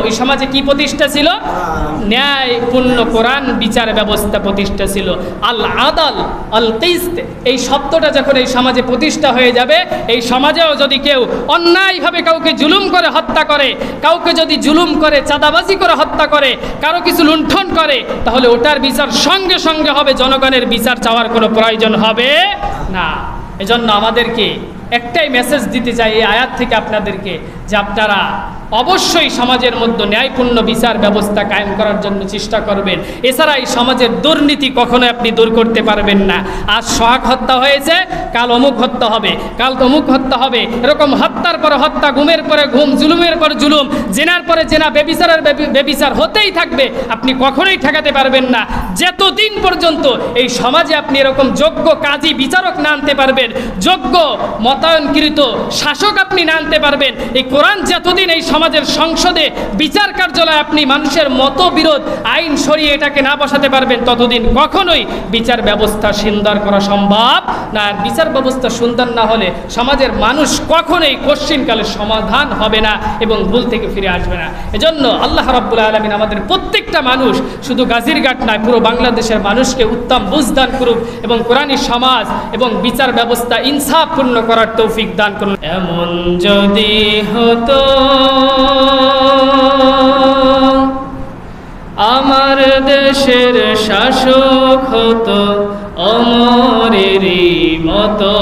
ওই সমাজে কি প্রতিষ্ঠা ছিল? ন্যায়পূর্ণ কোরআন বিচার ব্যবস্থা প্রতিষ্ঠা ছিল। আল আদাল আল কিসত, এই শব্দটা যখন এই সমাজে প্রতিষ্ঠা হয়ে যাবে, এই সমাজেও যদি কেউ অন্যায়ভাবে কাউকে জুলুম করে হত্যা করে, কাউকে যদি জুলুম করে চাঁদাবাজি করে হত্যা করে, কারো কিছু লুণ্ঠন করে, তাহলে ওটার বিচার সঙ্গে সঙ্গে হবে, জনগণের বিচার চাওয়ার কোনো প্রয়োজন হবে না। এজন্য আমাদেরকে একটাই মেসেজ দিতে চাই এই আয়াত থেকে আপনাদেরকে, যে আপনারা অবশ্যই সমাজের মধ্যে ন্যায়পূর্ণ বিচার ব্যবস্থা কায়েম করার জন্য চেষ্টা করবেন। এছাড়া এই সমাজের দুর্নীতি কখনো আপনি দূর করতে পারবেন না। আজ সোহাগ হত্যা হয়েছে, কাল অমুক হত্যা হবে, কাল তমুক হত্যা হবে, এরকম হত্যার পরে হত্যা, গুমের পরে গুম, জুলুমের পরে জুলুম, জেনার পরে জেনা, বেবিচারের বেবিচার হতেই থাকবে। আপনি কখনোই ঠেকাতে পারবেন না যতদিন পর্যন্ত এই সমাজে আপনি এরকম যোগ্য কাজী বিচারক না আনতে পারবেন, যোগ্য মতায়নকৃত শাসক আপনি না আনতে পারবেন। এই কোরআন যতদিন এই সমাজের সংসদে বিচার কার্যালয়ে আপনি মানুষের মতবিরোধ আইন সরিয়ে এটাকে না বসাতে পারবেন, ততদিন কখনোই বিচার ব্যবস্থা সুন্দর করা সম্ভব না। আর বিচার ব্যবস্থা সুন্দর না হলে সমাজের মানুষ কখনোই কশ্চিনকালে সমাধান হবে না এবং ভুল থেকে ফিরে আসবে না। এজন্য আল্লাহ রাব্বুল আলামিন আমাদের প্রত্যেকটা মানুষ, শুধু গাজীরঘাট নয়, পুরো বাংলাদেশের মানুষকে উত্তম বুঝ দান করুক এবং কোরআনী সমাজ এবং বিচার ব্যবস্থা ইনসাফপূর্ণ করার তৌফিক দান করুন। এমন যদি হতো আমার দেশের শাসক হতো ওমরেরই মতো,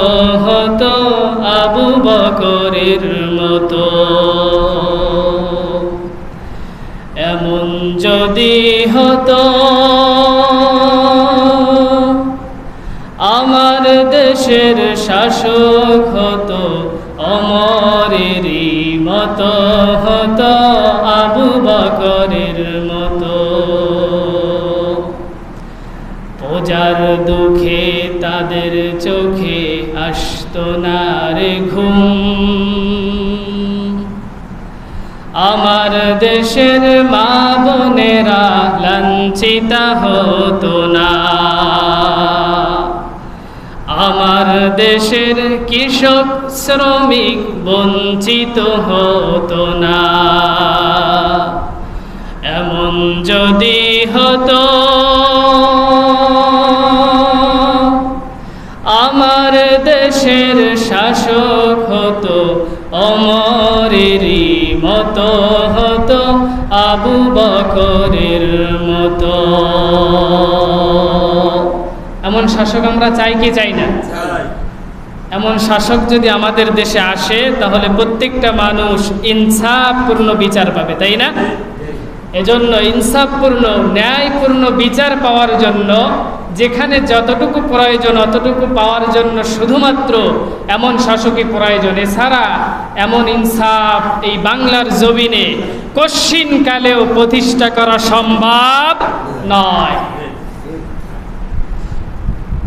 হতো আবু বকরের মতো। এমন যদি হতো আমার দেশের শাসক হতো ওমরেরই মতো, হতো আবু বকরের মতো। প্রজার দুঃখে তাদের চোখে আসতো না রে ঘুম, আমার দেশের মা বোনেরা লাঞ্ছিত হতো না, আমার দেশের কৃষক শ্রমিক বঞ্চিত হতো না। এমন যদি হতো আমার দেশের শাসক হতো ওমরেরই মতো, হতো আবু বকরের মতো। এমন শাসক আমরা চাই কি চাই না? এমন শাসক যদি আমাদের দেশে আসে, তাহলে প্রত্যেকটা মানুষ ইনসাফপূর্ণ বিচার পাবে, তাই না? এজন্য ইনসাফপূর্ণ ন্যায়পূর্ণ বিচার পাওয়ার জন্য যেখানে যতটুকু প্রয়োজন অতটুকু পাওয়ার জন্য শুধুমাত্র এমন শাসকই প্রয়োজন। এছাড়া এমন ইনসাফ এই বাংলার জমিনে কশ্চিনকালেও প্রতিষ্ঠা করা সম্ভব নয়।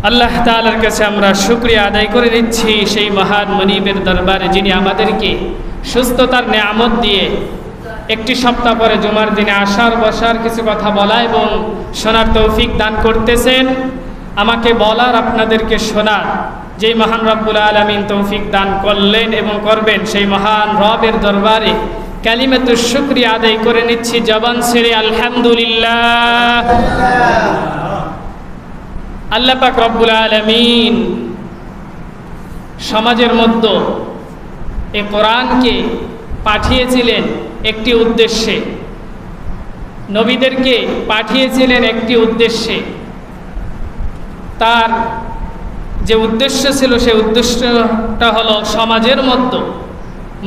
আল্লাহ তাআলার কাছে আমরা শুকরিয়া আদায় করে নিচ্ছি সেই মহান মনিবের দরবারে, যিনি আমাদেরকে সুস্থতার নিয়ামত দিয়ে একটি সপ্তাহ পরে জুমার দিনে আসার বসার কিছু কথা বলা এবং শোনার তৌফিক দান করতেছেন। আমাকে বলার, আপনাদেরকে শোনার যেই মহান রব্বুল আলামিন তৌফিক দান করলেন এবং করবেন, সেই মহান রবের দরবারে কালিমাতুশ শুকরিয়া আদায় করে নিচ্ছি জবান ছেড়ে আলহামদুলিল্লাহ। আল্লাহ পাক রব্বুল আলামিন সমাজের মধ্যে এই কোরআনকে পাঠিয়েছিলেন একটি উদ্দেশ্যে, নবীদেরকে পাঠিয়েছিলেন একটি উদ্দেশ্যে। তার যে উদ্দেশ্য ছিল সেই উদ্দেশ্যটা হলো সমাজের মধ্যে,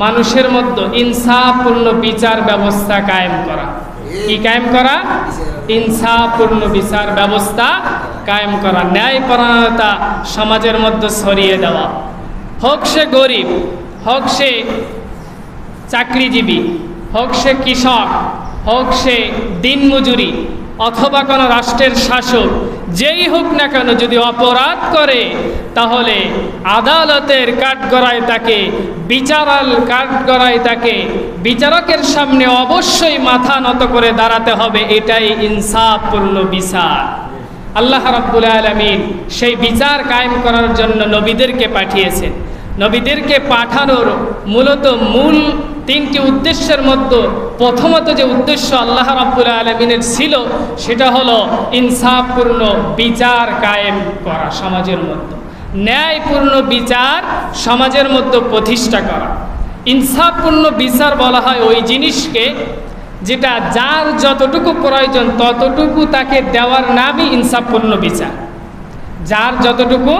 মানুষের মধ্যে ইনসাফপূর্ণ বিচার ব্যবস্থা কায়েম করা। কি কায়েম করা? ইনসাফপূর্ণ বিচার ব্যবস্থা কায়েম করা, ন্যায়পরায়ণতা সমাজের মধ্যে ছড়িয়ে দেওয়া। হোক সে গরিব, হোক সে চাকরিজীবী, হোক সে কৃষক, হোক সে দিনমজুরি, অথবা কোনো রাষ্ট্রের শাসক, যেই হোক না কেন, যদি অপরাধ করে তাহলে আদালতের কাঠগড়ায় তাকে, বিচারাল কাঠগড়ায় তাকে বিচারকের সামনে অবশ্যই মাথা নত করে দাঁড়াতে হবে। এটাই ইনসাফপূর্ণ বিচার। আল্লাহ রাব্বুল আলামিন সেই বিচার কায়েম করার জন্য নবীদেরকে পাঠিয়েছেন। নবীদেরকে পাঠানোর মূল তিনটি উদ্দেশ্যের মধ্যে প্রথমত যে উদ্দেশ্য আল্লাহ রাব্বুল আলামিনের ছিল সেটা হলো ইনসাফপূর্ণ বিচার কায়েম করা, সমাজের মধ্যে ন্যায়পূর্ণ বিচার সমাজের মধ্যে প্রতিষ্ঠা করা। ইনসাফপূর্ণ বিচার বলা হয় ওই জিনিসকে যেটা যার যতটুকু প্রয়োজন ততটুকু তাকে দেওয়ার নামই ইনসাফপূর্ণ বিচার। যার যতটুকু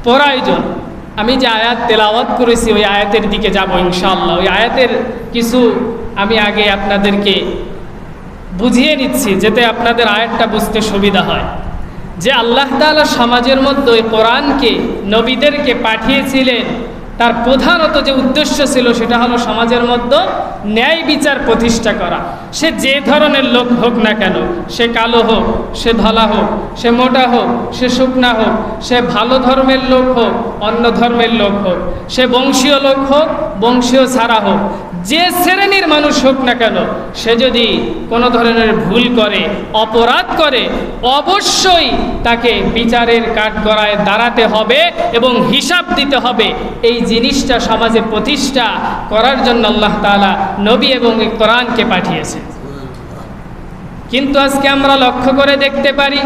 প্রয়োজন, আমি যে আয়াত তেলাওয়াত করেছি ওই আয়াতের দিকে যাব ইনশাআল্লাহ। ওই আয়াতের কিছু আমি আগে আপনাদেরকে বুঝিয়ে নিচ্ছি যাতে আপনাদের আয়াতটা বুঝতে সুবিধা হয়। যে আল্লাহ তাআলা সমাজের মধ্যে ওই কোরআনকে নবীদেরকে পাঠিয়েছিলেন, তার প্রধানত যে উদ্দেশ্য ছিল সেটা হলো সমাজের মধ্যে ন্যায় বিচার প্রতিষ্ঠা করা। সে যে ধরনের লোক হোক না কেন, সে কালো হোক, সে ধলা হোক, সে মোটা হোক, সে শুকনা হোক, সে ভালো ধর্মের লোক হোক, অন্য ধর্মের লোক হোক, সে বংশীয় লোক হোক, বংশীয় ছাড়া হোক, যে শ্রেণীর মানুষ হোক না কেন, সে যদি কোনো ধরনের ভুল করে, অপরাধ করে, অবশ্যই তাকে বিচারের কাঠগড়ায় দাঁড়াতে হবে এবং হিসাব দিতে হবে। এই জিনিসটা সমাজে প্রতিষ্ঠা করার জন্য আল্লাহ তাআলা নবী এবং এই কোরআনকে পাঠিয়েছে। কিন্তু আজকে আমরা লক্ষ্য করে দেখতে পারি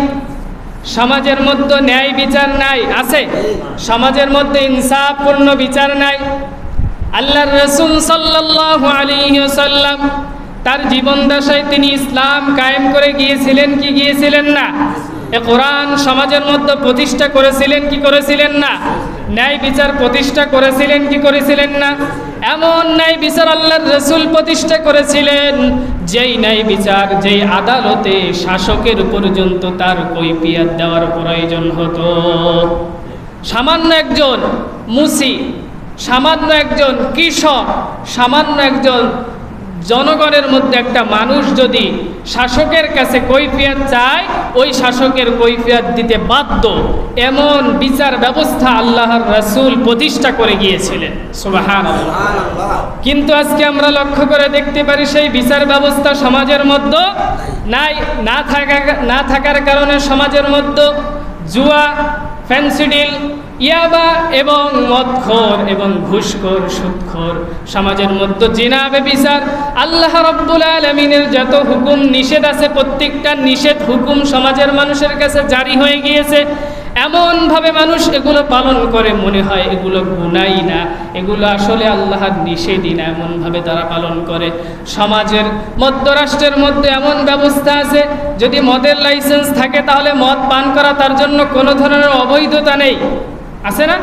সমাজের মধ্যে ন্যায় বিচার নাই, আছে সমাজের মধ্যে ইনসাফপূর্ণ বিচার নাই। আল্লাহর রাসূল সাল্লাল্লাহু আলাইহি ওয়াসাল্লাম তার জীবন দশায় তিনি ইসলাম কায়েম করে গিয়েছিলেন কি গিয়েছিলেন না? এ কোরআন সমাজের মধ্যে প্রতিষ্ঠা করেছিলেন কি করেছিলেন না? ন্যায় বিচার প্রতিষ্ঠা করেছিলেন কি করেছিলেন না? এমন ন্যায় বিচার আল্লাহর রাসূল প্রতিষ্ঠা করেছিলেন যেই ন্যায় বিচার, যেই আদালতে শাসকের পর্যন্ত তার কৈফিয়ত দেওয়ার প্রয়োজন হতো। সামান্য একজন মুসি, সামান্য একজন কৃষক, সামান্য একজন জনগণের মধ্যে একটা মানুষ যদি শাসকের কাছে কৈফিয়ত চায়, ওই শাসকের কৈফিয়ত দিতে বাধ্য, এমন বিচার ব্যবস্থা আল্লাহর রাসূল প্রতিষ্ঠা করে গিয়েছিলেন। সুবহানাল্লাহ। কিন্তু আজকে আমরা লক্ষ্য করে দেখতে পারি সেই বিচার ব্যবস্থা সমাজের মধ্যে নাই। না থাকার কারণে সমাজের মধ্যে জুয়া, ফেন্সিডিল, ইয়াবা এবং মদখোর এবং ঘুষখোর, সুদখোর, সমাজের মধ্যে জিনা, ব্যভিচার, আল্লাহ রাব্বুল আলামিনের যত হুকুম নিষেধ আছে প্রত্যেকটা নিষেধ হুকুম সমাজের মানুষের কাছে জারি হয়ে গিয়েছে। এমনভাবে মানুষ এগুলো পালন করে মনে হয় এগুলো গুনাহই না, এগুলো আসলে আল্লাহর নিষেধই না, এমনভাবে তারা পালন করে। সমাজের মধ্যরাষ্ট্রের মধ্যে এমন ব্যবস্থা আছে যদি মদের লাইসেন্স থাকে তাহলে মদ পান করা তার জন্য কোনো ধরনের অবৈধতা নেই, আছে না?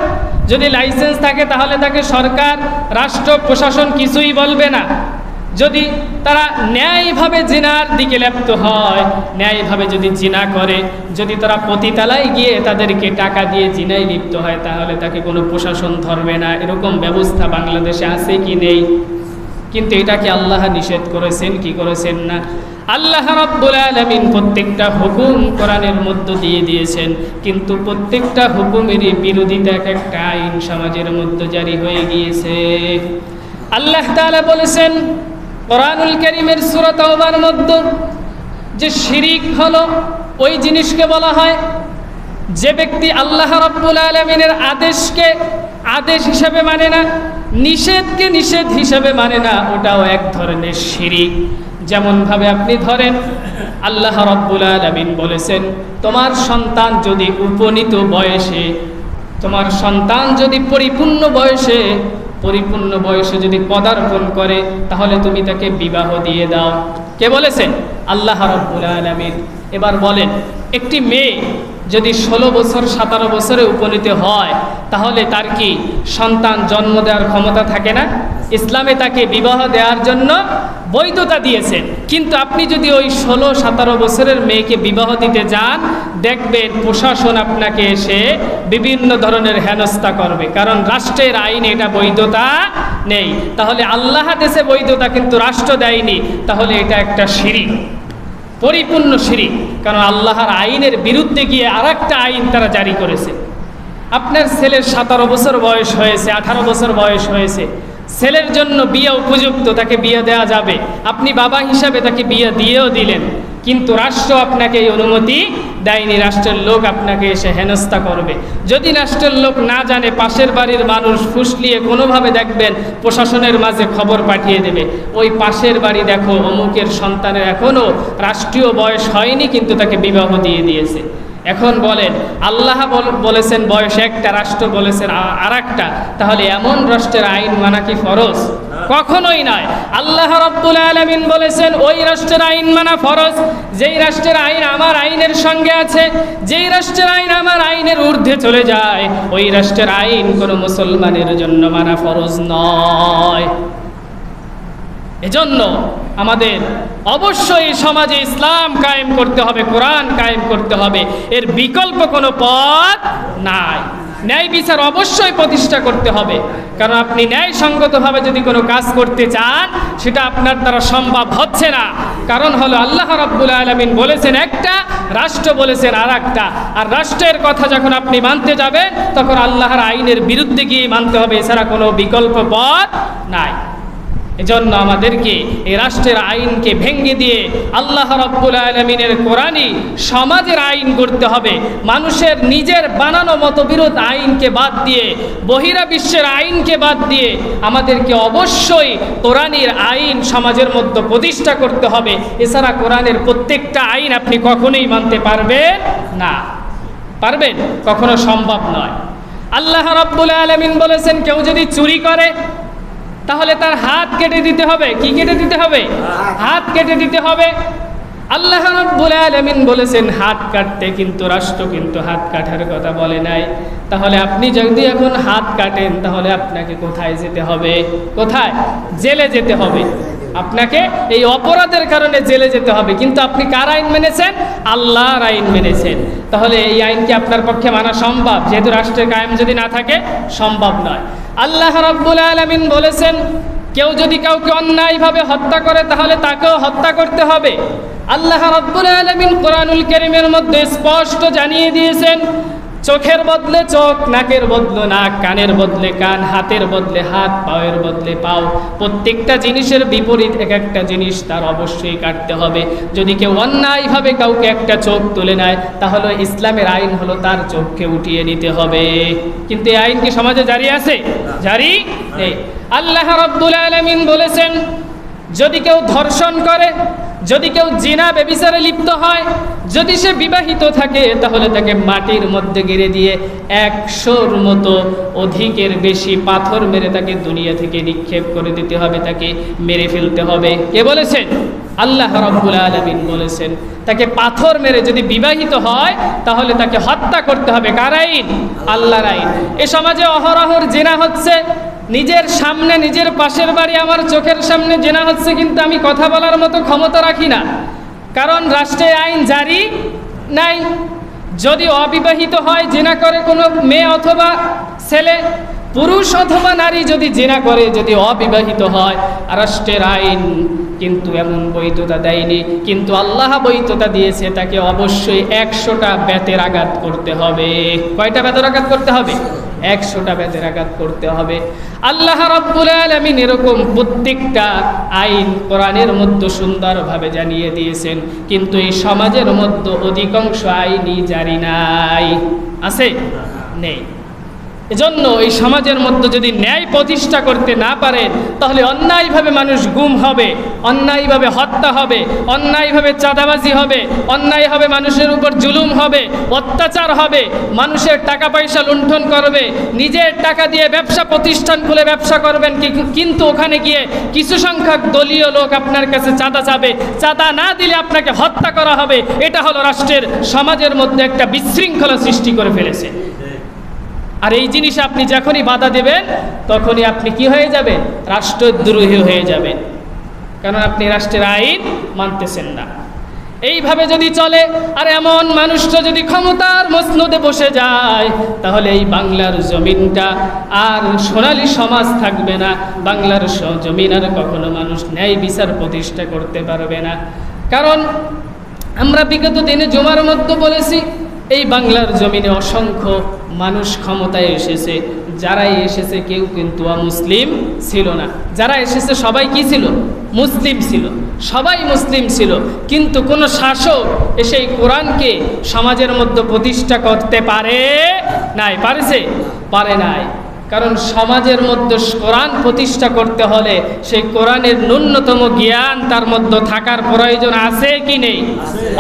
যদি লাইসেন্স থাকে তাহলে তাকে সরকার, রাষ্ট্র, প্রশাসন কিছুই বলবে না। যদি তারা ন্যায়ভাবে জিনার দিকে লিপ্ত হয়, ন্যায়ভাবে যদি জিনা করে, যদি তারা পতিতালায় গিয়ে তাদেরকে টাকা দিয়ে জিনায় লিপ্ত হয় তাহলে তাকে কোনো প্রশাসন ধরবে না। এরকম ব্যবস্থা বাংলাদেশে আছে কি নেই? কিন্তু এটাকে আল্লাহ নিষেধ করেছেন কি করেছেন না? আল্লাহ রাব্বুল আলামিন প্রত্যেকটা হুকুম কোরআনের মধ্য দিয়ে দিয়েছেন, কিন্তু প্রত্যেকটা হুকুমেরই বিরোধিতা একটা আইন সমাজের মধ্যে জারি হয়ে গিয়েছে। আল্লাহ তাআলা বলেছেন কোরআনুল কারীমের সূরা তাওবার মধ্যে যে শিরিক হলো ওই জিনিসকে বলা হয় যে ব্যক্তি আল্লাহ রাব্বুল আলামিনের আদেশকে আদেশ হিসাবে মানে না, নিষেধকে নিষেধ হিসাবে মানে না, ওটাও এক ধরনের শিরিক। যেমনভাবে আপনি ধরেন আল্লাহ রাব্বুল আলামিন বলেছেন তোমার সন্তান যদি উপনীত বয়সে, তোমার সন্তান যদি পরিপূর্ণ বয়সে যদি পদার্পণ করে তাহলে তুমি তাকে বিবাহ দিয়ে দাও। কে বলেছেন? আল্লাহ রাব্বুল আলামিন। এবার বলেন একটি মেয়ে যদি 16 বছর 17 বছরে উপনীত হয় তাহলে তার কি সন্তান জন্ম দেওয়ার ক্ষমতা থাকে না? ইসলামে তাকে বিবাহ দেওয়ার জন্য বৈধতা দিয়েছেন। কিন্তু আপনি যদি ওই 16-17 বছরের মেয়েকে বিবাহ দিতে যান, দেখবেন প্রশাসন আপনাকে এসে বিভিন্ন ধরনের হেনস্থা করবে, কারণ রাষ্ট্রের আইনে এটা বৈধতা নেই। তাহলে আল্লাহ দেশে বৈধতা কিন্তু রাষ্ট্র দেয়নি, তাহলে এটা একটা শিরিক, পরিপূর্ণ শিরিক। কারণ আল্লাহর আইনের বিরুদ্ধে গিয়ে আরেকটা আইন তারা জারি করেছে। আপনার ছেলের 17 বছর বয়স হয়েছে, 18 বছর বয়স হয়েছে, ছেলের জন্য বিয়ে উপযুক্ত, তাকে বিয়ে দেওয়া যাবে, আপনি বাবা হিসাবে তাকে বিয়ে দিয়েও দিলেন, কিন্তু রাষ্ট্র আপনাকে এই অনুমতি দেয়নি। রাষ্ট্রের লোক আপনাকে এসে হেনস্থা করবে। যদি রাষ্ট্রের লোক না জানে, পাশের বাড়ির মানুষ ফুসলিয়ে কোনোভাবে দেখবেন প্রশাসনের মাঝে খবর পাঠিয়ে দেবে, ওই পাশের বাড়ি দেখো অমুকের সন্তানের এখনও রাষ্ট্রীয় বয়স হয়নি কিন্তু তাকে বিবাহ দিয়ে দিয়েছে। এখন বলেন, আল্লাহ বলেছেন বয়স একটা, রাষ্ট্র বলেছেন আর একটা, তাহলে এমন রাষ্ট্রের আইন মানা কি ফরজ? কখনোই নয়। আল্লাহ রাব্বুল আলামিন বলেছেন ওই রাষ্ট্রের আইন মানা ফরজ যেই রাষ্ট্রের আইন আমার আইনের সঙ্গে আছে, যেই রাষ্ট্রের আইন আমার আইনের ঊর্ধ্বে চলে যায়, ওই রাষ্ট্রের আইন কোনো মুসলমানের জন্য মানা ফরজ নয়। এজন্য আমাদের অবশ্যই সমাজে ইসলাম কায়েম করতে হবে, কোরআন কায়েম করতে হবে, এর বিকল্প কোনো পথ নাই। ন্যায় বিচার অবশ্যই প্রতিষ্ঠা করতে হবে, কারণ আপনি ন্যায়সঙ্গতভাবে যদি কোনো কাজ করতে চান সেটা আপনার দ্বারা সম্ভব হচ্ছে না। কারণ হলো আল্লাহ রাব্বুল আলামিন বলেছেন একটা, রাষ্ট্র বলেছেন আর একটা, আর রাষ্ট্রের কথা যখন আপনি মানতে যাবেন তখন আল্লাহর আইনের বিরুদ্ধে গিয়ে মানতে হবে, এছাড়া কোনো বিকল্প পথ নাই। এজন্য আমাদেরকে এই রাষ্ট্রের আইনকে ভেঙে দিয়ে আল্লাহ রাব্বুল আলামিনের কোরআনি সমাজের আইন করতে হবে। মানুষের নিজের বানানো মতবিরোধ আইনকে বাদ দিয়ে, বহিরা বিশ্বের আইনকে বাদ দিয়ে আমাদেরকে অবশ্যই কোরআনের আইন সমাজের মধ্যে প্রতিষ্ঠা করতে হবে। এছাড়া কোরআনের প্রত্যেকটা আইন আপনি কখনোই মানতে পারবেন না। পারবেন? কখনো সম্ভব নয়। আল্লাহ রাব্বুল আলামিন বলেছেন কেউ যদি চুরি করে তাহলে তার হাত কেটে দিতে হবে। কি কেটে দিতে হবে? হাত কেটে দিতে হবে। আল্লাহ রাব্বুল আলামিন বলেছেন হাত কাটতে, কিন্তু রাষ্ট্র কিন্তু হাত কাটার কথা বলে নাই। তাহলে আপনি যদি এখন হাত কাটেন তাহলে আপনাকে কোথায় যেতে হবে? কোথায়? জেলে যেতে হবে। আপনাকে এই অপরাধের কারণে জেলে যেতে হবে। কিন্তু আপনি কার আইন মেনেছেন? আল্লাহর আইন মেনেছেন। তাহলে এই আইন কি আপনার পক্ষে মানা সম্ভব? যেহেতু রাষ্ট্রের কায়েম যদি না থাকে সম্ভব নয়। আল্লাহ রাব্বুল আলামিন বলেছেন কেউ যদি কাউকে অন্যায়ভাবে হত্যা করে তাহলে তাকেও হত্যা করতে হবে। আল্লাহ রাব্বুল আলামিন কোরআনুল কারীমের মধ্যে স্পষ্ট জানিয়ে দিয়েছেন চোখের বদলে চোখ, নাকের বদলে নাক, কানের বদলে কান, হাতের বদলে হাত, পায়ের বদলে পাও। প্রত্যেকটা জিনিসের বিপরীত এক একটা জিনিস তার অবশ্যই কাটতে হবে। যদি কেউ অন্যায়ভাবে কাউকে একটা চোখ তুলে নেয় তাহলে ইসলামের আইন হলো তার চোখকে উঠিয়ে নিতে হবে। কিন্তু এই আইন কি সমাজে জারি আছে? জারি নেই। আল্লাহ রাব্বুল আলামিন বলেছেন যদি কেউ ধর্ষণ করে, যদি কেউ জিনা ব্যভিচারে লিপ্ত হয়, যদি সে বিবাহিত থাকে তাহলে তাকে মাটির মধ্যে গেড়ে দিয়ে 100র মতো অধিকের বেশি পাথর মেরে তাকে দুনিয়া থেকে নিক্ষেপ করে দিতে হবে, তাকে মেরে ফেলতে হবে। কে বলেছেন? আল্লাহ রাব্বুল আলামিন বলেছেন তাকে পাথর মেরে, যদি বিবাহিত হয় তাহলে তাকে হত্যা করতে হবে। কার আইন? আল্লাহর আইন। এ সমাজে অহরহর জিনা হচ্ছে, নিজের সামনে, নিজের পাশের বাড়ি আমার চোখের সামনে জিনা হচ্ছে, কিন্তু আমি কথা বলার মতো ক্ষমতা রাখি না, কারণ রাষ্ট্রে আইন জারি নাই। যদি অবিবাহিত হয়, জিনা করে কোনো মেয়ে অথবা ছেলে, পুরুষ অথবা নারী যদি জিনা করে, যদি অবিবাহিত হয়, রাষ্ট্রের আইন কিন্তু এমন বৈধতা দেয়নি, কিন্তু আল্লাহ বৈধতা দিয়েছে তাকে অবশ্যই 100টা বেতের আঘাত করতে হবে। কয়টা বেতের আঘাত করতে হবে? 100টা বেতের আঘাত করতে হবে। আল্লাহ রাব্বুল আলামিন এরকম প্রত্যেকটা আইন কোরআনের মধ্যে সুন্দরভাবে জানিয়ে দিয়েছেন, কিন্তু এই সমাজের মধ্যে অধিকাংশ আইনই জারি নাই। আছে? নেই। এজন্য এই সমাজের মধ্যে যদি ন্যায় প্রতিষ্ঠা করতে না পারেন তাহলে অন্যায়ভাবে মানুষ গুম হবে, অন্যায়ভাবে হত্যা হবে, অন্যায়ভাবে চাঁদাবাজি হবে, অন্যায়ভাবে মানুষের উপর জুলুম হবে, অত্যাচার হবে, মানুষের টাকা পয়সা লুণ্ঠন করবে, নিজের টাকা দিয়ে ব্যবসা প্রতিষ্ঠান খুলে ব্যবসা করবেন, কিন্তু ওখানে গিয়ে কিছু সংখ্যক দলীয় লোক আপনার কাছে চাঁদা চাবে, চাঁদা না দিলে আপনাকে হত্যা করা হবে। এটা হলো রাষ্ট্রের, সমাজের মধ্যে একটা বিশৃঙ্খলা সৃষ্টি করে ফেলেছে। আর এই জিনিস আপনি যখনই বাধা দেবেন তখনই আপনি কি হয়ে যাবেন? রাষ্ট্রদ্রোহী হয়ে যাবেন, কারণ আপনি রাষ্ট্রের আইন মানতেছেন না। এইভাবে যদি চলে আর এমন মানুষটা যদি ক্ষমতার মসনদে বসে যায় তাহলে এই বাংলার জমিনটা আর সোনালী সমাজ থাকবে না। বাংলার জমিন আর কখনো মানুষ ন্যায় বিচার প্রতিষ্ঠা করতে পারবে না। কারণ আমরা বিগত দিনে জুমার মধ্যে বলেছি এই বাংলার জমিনে অসংখ্য মানুষ ক্ষমতায় এসেছে, যারাই এসেছে কেউ কিন্তু মুসলিম ছিল না। যারা এসেছে সবাই কি ছিল? মুসলিম ছিল। সবাই মুসলিম ছিল, কিন্তু কোনো শাসক এসে এই কোরআনকে সমাজের মধ্যে প্রতিষ্ঠা করতে পারে নাই? পারে নাই। কারণ সমাজের মধ্যে কোরআন প্রতিষ্ঠা করতে হলে সেই কোরআনের ন্যূনতম জ্ঞান তার মধ্যে থাকার প্রয়োজন আছে কি নেই?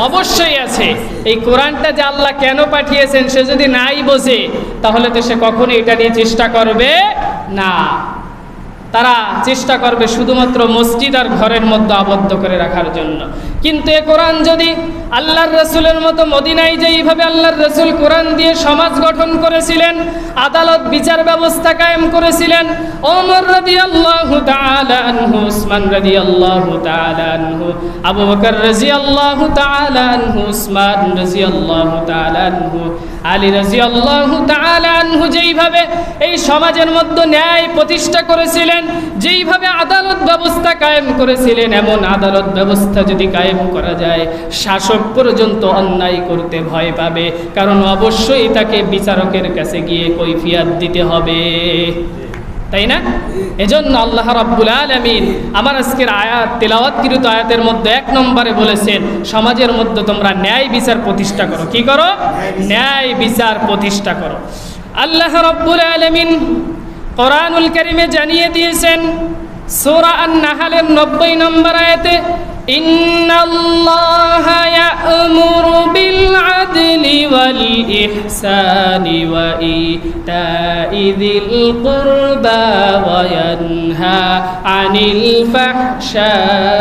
অবশ্যই আছে। এই কোরআনটা যে আল্লাহ কেন পাঠিয়েছেন সে যদি নাই বোঝে, তাহলে তো সে কখনো এটা নিয়ে চেষ্টা করবে না। তারা চেষ্টা করবে শুধুমাত্র মসজিদ আর ঘরের মধ্যে আবদ্ধ করে রাখার জন্য। কিন্তু এ কোরআন যদি আল্লাহর রসুলের মতো মদিনায় যেইভাবে আল্লাহর রসুল কোরআন দিয়ে সমাজ গঠন করেছিলেন, আদালত বিচার ব্যবস্থা কায়েম করেছিলেন, ওমর রাদিয়াল্লাহু তাআলা আনহু, উসমান রাদিয়াল্লাহু তাআলা আনহু, আবু বকর রাদিয়াল্লাহু তাআলা আনহু, উসমান রাদিয়াল্লাহু তাআলা আনহু, আলী রাদিয়াল্লাহু তাআলা আনহু যেইভাবে এই সমাজের মধ্যে ন্যায় প্রতিষ্ঠা করেছিলেন, যেইভাবে আদালত ব্যবস্থা কায়েম করেছিলেন, এমন আদালত ব্যবস্থা যদি কায়েম করা যায়, শাসক পর্যন্ত অন্যায় করতে ভয় পাবে, কারণ অবশ্যই তাকে বিচারকের কাছে গিয়ে কৈফিয়ত দিতে হবে, তাই না? এজন্য আল্লাহ রাব্বুল আলামিন আমার আজকের আয়াত, তেলাওয়াতকৃত আয়াতের মধ্যে 1 নম্বরে বলেছেন, সমাজের মধ্যে তোমরা ন্যায় বিচার প্রতিষ্ঠা করো। কি করো? ন্যায় বিচার প্রতিষ্ঠা করো। আল্লাহ রাব্বুল আলামিন কোরআনুল কারীমে জানিয়ে দিয়েছেন সূরা আন-নাহলের 90 নম্বর আয়াতে, ইন্নাল্লাহা ইয়া'মুরু বিল আদলি ওয়াল ইহসানি ওয়া ইতা'i যিল কুরবা ওয়া ইয়ানহা আনিল ফাহশাই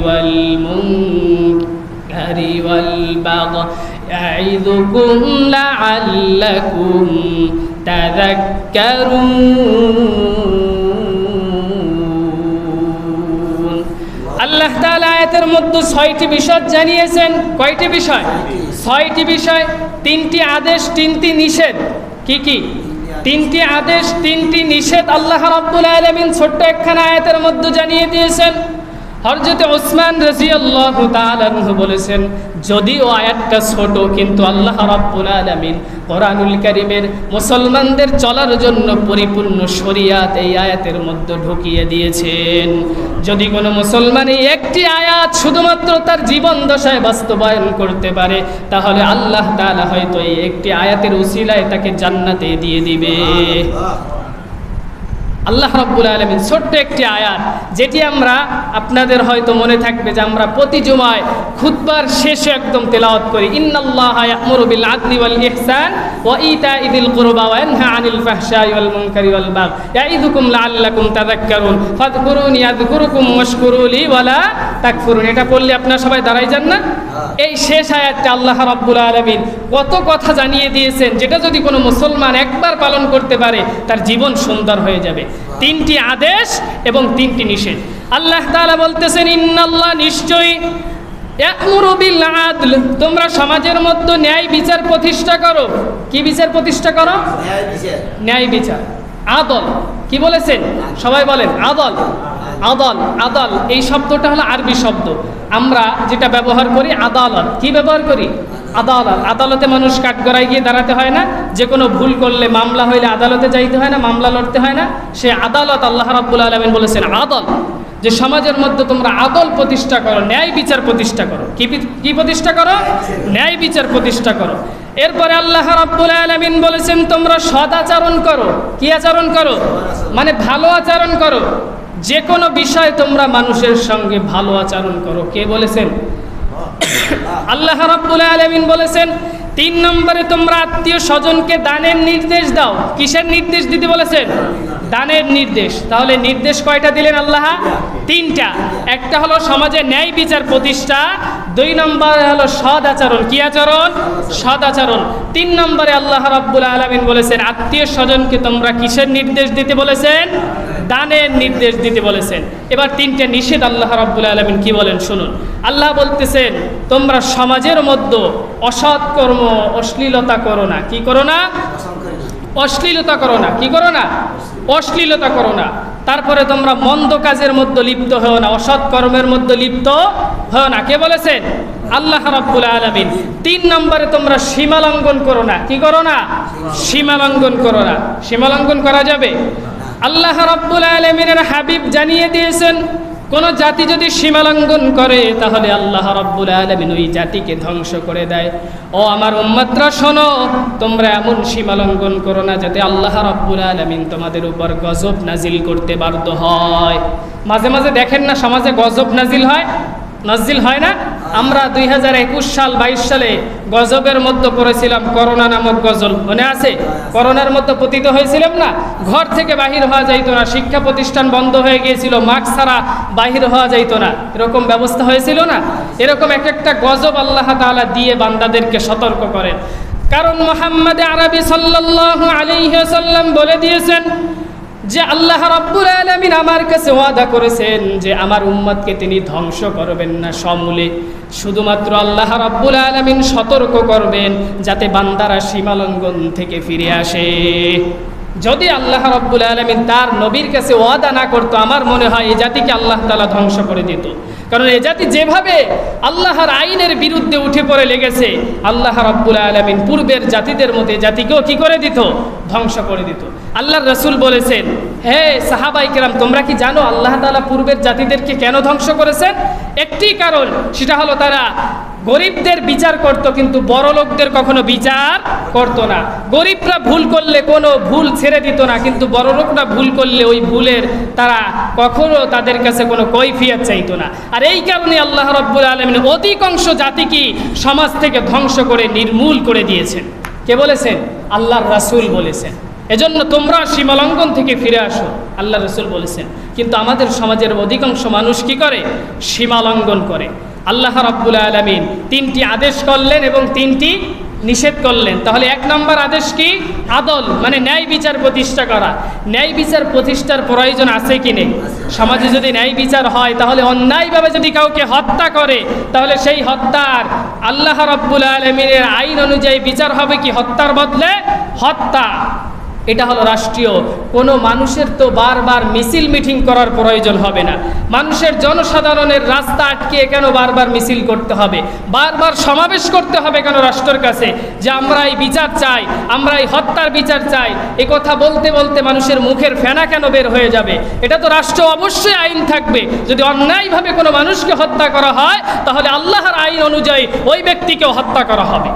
ওয়াল মুনকারি ওয়াল বাগই ইয়া'iযুকুম লা'আল্লাকুম তাযাক্কারুন। আল্লাহ তাআলা আয়াতের মধ্যে 6টি বিষয় জানিয়েছেন। কয়টি বিষয়? 6টি বিষয়, 3টি আদেশ, 3টি নিষেধ। কি কি? 3টি আদেশ, 3টি নিষেধ আল্লাহ রাব্বুল আলামিন ছোট্ট একখানা আয়াতের মধ্যে জানিয়ে দিয়েছেন। হযরত ওসমান রাদিয়াল্লাহু তাআলা আনহু বলেছেন, যদিও আয়াতটা ছোট, কিন্তু আল্লাহ রাব্বুল আলামিন কোরআনুল কারীমের মুসলমানদের চলার জন্য পরিপূর্ণ শরিয়াত এই আয়াতের মধ্যে ঢুকিয়ে দিয়েছেন। যদি কোনো মুসলমান এই একটি আয়াত শুধুমাত্র তার জীবন দশায় বাস্তবায়ন করতে পারে, তাহলে আল্লাহ তাআলা হয়তো এই একটি আয়াতের উসিলায় তাকে জান্নাতে দিয়ে দিবে। আল্লাহ রাব্বুল আলামিন ছোট্ট একটি আয়াত, যেটি আমরা, আপনাদের হয়তো মনে থাকবে যে আমরা প্রতি জুমায় খুতবার শেষে একদম তেলাওয়াত করি, ইন্নাল্লাহা ইয়া'মুরু বিল আদলি ওয়াল ইহসান ওয়া ইতা'i যিল কুরবা ওয়া ইয়ানহা আনিল ফাহশাই ওয়াল মুনকারি ওয়াল বাগই ইয়া'iযুকুম লা'আল্লাকুম তাযাক্কারুন ফাযকুরুনি আযকুরুকুম ওয়াশকুরু লি ওয়া লা তাকফুরুন। এটা পড়লে আপনারা সবাই দাঁড়াই যান না? এই শেষ আয়াতটা আল্লাহ রাব্বুল আলামিন কত কথা জানিয়ে দিয়েছেন, যেটা যদি কোনো মুসলমান একবার পালন করতে পারে তার জীবন সুন্দর হয়ে যাবে। 3টি আদেশ এবং 3টি নিষেধ। আল্লাহ তাআলা বলতেছেন, ইন্নাল্লাহ, নিশ্চয়ই, ইয়া'মুরু বিল আদল, তোমরা সমাজের মধ্যে ন্যায় বিচার প্রতিষ্ঠা করো। কি বিচার প্রতিষ্ঠা করো? ন্যায় বিচার। আদল কি বলেছেন? সবাই বলেন আদল। আদল, আদল এই শব্দটা হলো আরবি শব্দ। আমরা যেটা ব্যবহার করি আদালত। কি ব্যবহার করি? আদালত। আদালতে মানুষ কাঠগড়ায় গিয়ে দাঁড়াতে হয় না, যে কোনো ভুল করলে মামলা হইলে আদালতে যাইতে হয় না, মামলা লড়তে হয় না, সে আদালত। আল্লাহ রাব্বুল আলামিন বলেছেন আদল, যে সমাজের মধ্যে তোমরা আদল প্রতিষ্ঠা করো, ন্যায় বিচার প্রতিষ্ঠা করো। কি প্রতিষ্ঠা করো? ন্যায় বিচার প্রতিষ্ঠা করো। এরপরে আল্লাহ রাব্বুল আলামিন বলেছেন তোমরা সৎ আচরণ করো। কি আচরণ করো? মানে ভালো আচরণ করো। যে কোনো বিষয় তোমরা মানুষের সঙ্গে ভালো আচরণ করো। কে বলেছেন? আল্লাহ রাব্বুল আলামিন বলেছেন 3 নম্বরে তোমরা আত্মীয় স্বজনকে দানের নির্দেশ দাও। কিসের নির্দেশ দিতে বলেছেন? দানের নির্দেশ। তাহলে নির্দেশ কয়টা দিলেন আল্লাহ? 3টা। একটা হলো সমাজে ন্যায় বিচার প্রতিষ্ঠা, 2 নম্বরে হলো সৎ আচরণ। কি আচরণ? সৎ আচরণ। 3 নম্বরে আল্লাহ রাব্বুল আলামিন বলেছেন আত্মীয় স্বজনকে তোমরা কিসের নির্দেশ দিতে বলেছেন? দানের নির্দেশ দিতে বলেছেন। এবার 3টে নিষেধ আল্লাহ রাব্বুল আলামিন কি বলেন শুনুন। আল্লাহ বলতেছেন তোমরা সমাজের মধ্যে অসৎ কর্ম, অশ্লীলতা করো না। কি করো না? অশ্লীলতা করো না। কি করো না? অশ্লীলতা করো না। তারপরে তোমরা মন্দ কাজের মধ্যে লিপ্ত হও না, অসৎ কর্মের মধ্যে লিপ্ত হও না। কে বলেছেন? আল্লাহ রাব্বুল আলামিন। 3 নম্বরে তোমরা সীমা লঙ্ঘন করো না। কি করো না? সীমা লঙ্ঘন করো না। সীমা লঙ্ঘন করা যাবে? আল্লাহ রাব্বুল আলামিনের হাবিব জানিয়ে দিয়েছেন কোন জাতি যদি সীমা লঙ্ঘন করে তাহলে আল্লাহ রাব্বুল আলামিন ওই জাতিকে ধ্বংস করে দেয়। ও আমার উম্মতরা শোনো, তোমরা এমন সীমা লঙ্ঘন করো না যাতে আল্লাহ রাব্বুল আলামিন তোমাদের উপর গজব নাজিল করতে বাধ্য হয়। মাঝে মাঝে দেখেন না সমাজে গজব নাজিল হয় না? আমরা 2021 সাল 22 সালে গজবের মধ্যে পড়েছিলাম, করোনা নামক গজব, মনে আছে? করোনার মধ্যে পতিত হয়েছিলাম না, ঘর থেকে বাহির হওয়া যাইতো না, শিক্ষা প্রতিষ্ঠান বন্ধ হয়ে গিয়েছিল, মাস্ক ছাড়া বাহির হওয়া যাইতো না, এরকম ব্যবস্থা হয়েছিল না? এরকম এক একটা গজব আল্লাহ তাআলা দিয়ে বান্দাদেরকে সতর্ক করেন। কারণ মুহাম্মদ আরবি সাল্লাল্লাহু আলাইহি ওয়াসাল্লাম বলে দিয়েছেন যে আল্লাহ রাব্বুল আলামিন আমার কাছে ওয়াদা করেছেন যে আমার উম্মতকে তিনি ধ্বংস করবেন না সমূলে, শুধুমাত্র আল্লাহ রাব্বুল আলামিন সতর্ক করবেন যাতে বান্দারা সীমালঙ্ঘন থেকে ফিরে আসে। যদি আল্লাহ রাব্বুল আলামিন তার নবীর কাছে ওয়াদা না করতো, আমার মনে হয় এই জাতিকে আল্লাহ তাআলা ধ্বংস করে দিত। কারণ এই জাতি যেভাবে আল্লাহর আইনের বিরুদ্ধে উঠে পড়ে লেগেছে, আল্লাহ রাব্বুল আলামিন পূর্বের জাতিদের মধ্যে জাতিকেও কি করে দিত? ধ্বংস করে দিত। আল্লাহর রাসূল বলেছেন, হে সাহাবাই কেরাম, তোমরা কি জানো আল্লাহ তাআলা পূর্বের জাতিদেরকে কেন ধ্বংস করেছেন? একটি কারণ, সেটা হলো তারা গরিবদের বিচার করত কিন্তু বড় লোকদের কখনো বিচার করত না। গরিবরা ভুল করলে কোনো ভুল ছেড়ে দিত না, কিন্তু বড় লোকরা ভুল করলে ওই ভুলের তারা কখনো তাদের কাছে কোনো কৈফিয়ত চাইতো না। আর এই কারণে আল্লাহ রাব্বুল আলামিন অধিকাংশ জাতিকে সমাজ থেকে ধ্বংস করে নির্মূল করে দিয়েছেন। কে বলেছেন? আল্লাহর রাসূল বলেছেন। এজন্য তোমরা সীমালঙ্ঘন থেকে ফিরে আসো, আল্লাহ রাসূল বলেছেন। কিন্তু আমাদের সমাজের অধিকাংশ মানুষ কি করে? সীমালঙ্ঘন করে। আল্লাহ রাব্বুল আলামিন 3টি আদেশ করলেন এবং 3টি নিষেধ করলেন। তাহলে 1 নম্বর আদেশ কি? আদল, মানে ন্যায় বিচার প্রতিষ্ঠা করা। ন্যায় বিচার প্রতিষ্ঠার প্রয়োজন আছে কি নেই? সমাজে যদি ন্যায় বিচার হয়, তাহলে অন্যায়ভাবে যদি কাউকে হত্যা করে, তাহলে সেই হত্যার আল্লাহ রাব্বুল আলামিনের আইন অনুযায়ী বিচার হবে কি? হত্যার বদলে হত্যা। এটা হলো রাষ্ট্রীয়। কোনো মানুষের তো বারবার মিছিল মিটিং করার প্রয়োজন হবে না। মানুষের জনসাধারণের রাস্তা আটকে কেন বারবার মিছিল করতে হবে, বারবার সমাবেশ করতে হবে কেন রাষ্ট্রের কাছে যে আমরা এই বিচার চাই, আমরা এই হত্যার বিচার চাই? এ কথা বলতে বলতে মানুষের মুখের ফেনা কেন বের হয়ে যাবে? এটা তো রাষ্ট্র অবশ্যই আইন থাকবে। যদি অন্যায়ভাবে কোনো মানুষকে হত্যা করা হয়, তাহলে আল্লাহর আইন অনুযায়ী ওই ব্যক্তিকেও হত্যা করা হবে।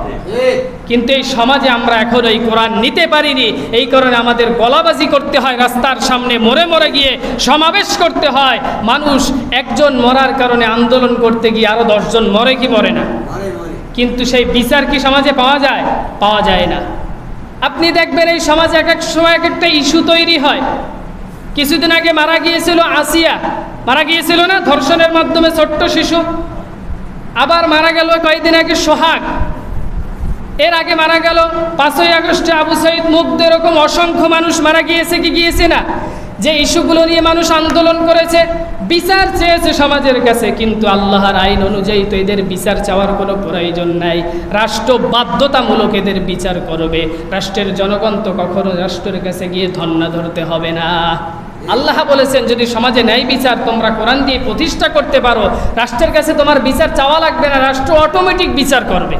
কিন্তু এই সমাজে আমরা এখন এই কোরআন নিতে পারিনি। এই কারণে আমাদের গলাবাজি করতে হয়, রাস্তার সামনে মরে মরে গিয়ে সমাবেশ করতে হয়। মানুষ একজন মরার কারণে আন্দোলন করতে গিয়ে আরো 10 জন মরে কি মরে না? কিন্তু সেই বিচার কি সমাজে পাওয়া যায়? পাওয়া যায় না। আপনি দেখবেন এই সমাজে এক এক সময় এক একটা ইস্যু তৈরি হয়। কিছুদিন আগে মারা গিয়েছিল আসিয়া, মারা গিয়েছিল না ধর্ষণের মাধ্যমে ছোট্ট শিশু। আবার মারা গেল কয়েকদিন আগে সোহাগ। এর আগে মারা গেল 5ই আগস্টে আবু সাইদ মুগ্ধ। এরকম অসংখ্য মানুষ মারা গিয়েছে কি গিয়েছে না? যে ইস্যুগুলো নিয়ে মানুষ আন্দোলন করেছে, বিচার চেয়েছে সমাজের কাছে, কিন্তু আল্লাহর আইন অনুযায়ী তো এদের বিচার চাওয়ার কোনো প্রয়োজন নাই। রাষ্ট্র বাধ্যতামূলক এদের বিচার করবে। রাষ্ট্রের জনগণ তো কখনো রাষ্ট্রের কাছে গিয়ে ধন্না ধরতে হবে না। আল্লাহ বলেছেন যদি সমাজে ন্যায় বিচার তোমরা কোরআন দিয়ে প্রতিষ্ঠা করতে পারো, রাষ্ট্রের কাছে তোমার বিচার চাওয়া লাগবে না, রাষ্ট্র অটোমেটিক বিচার করবে।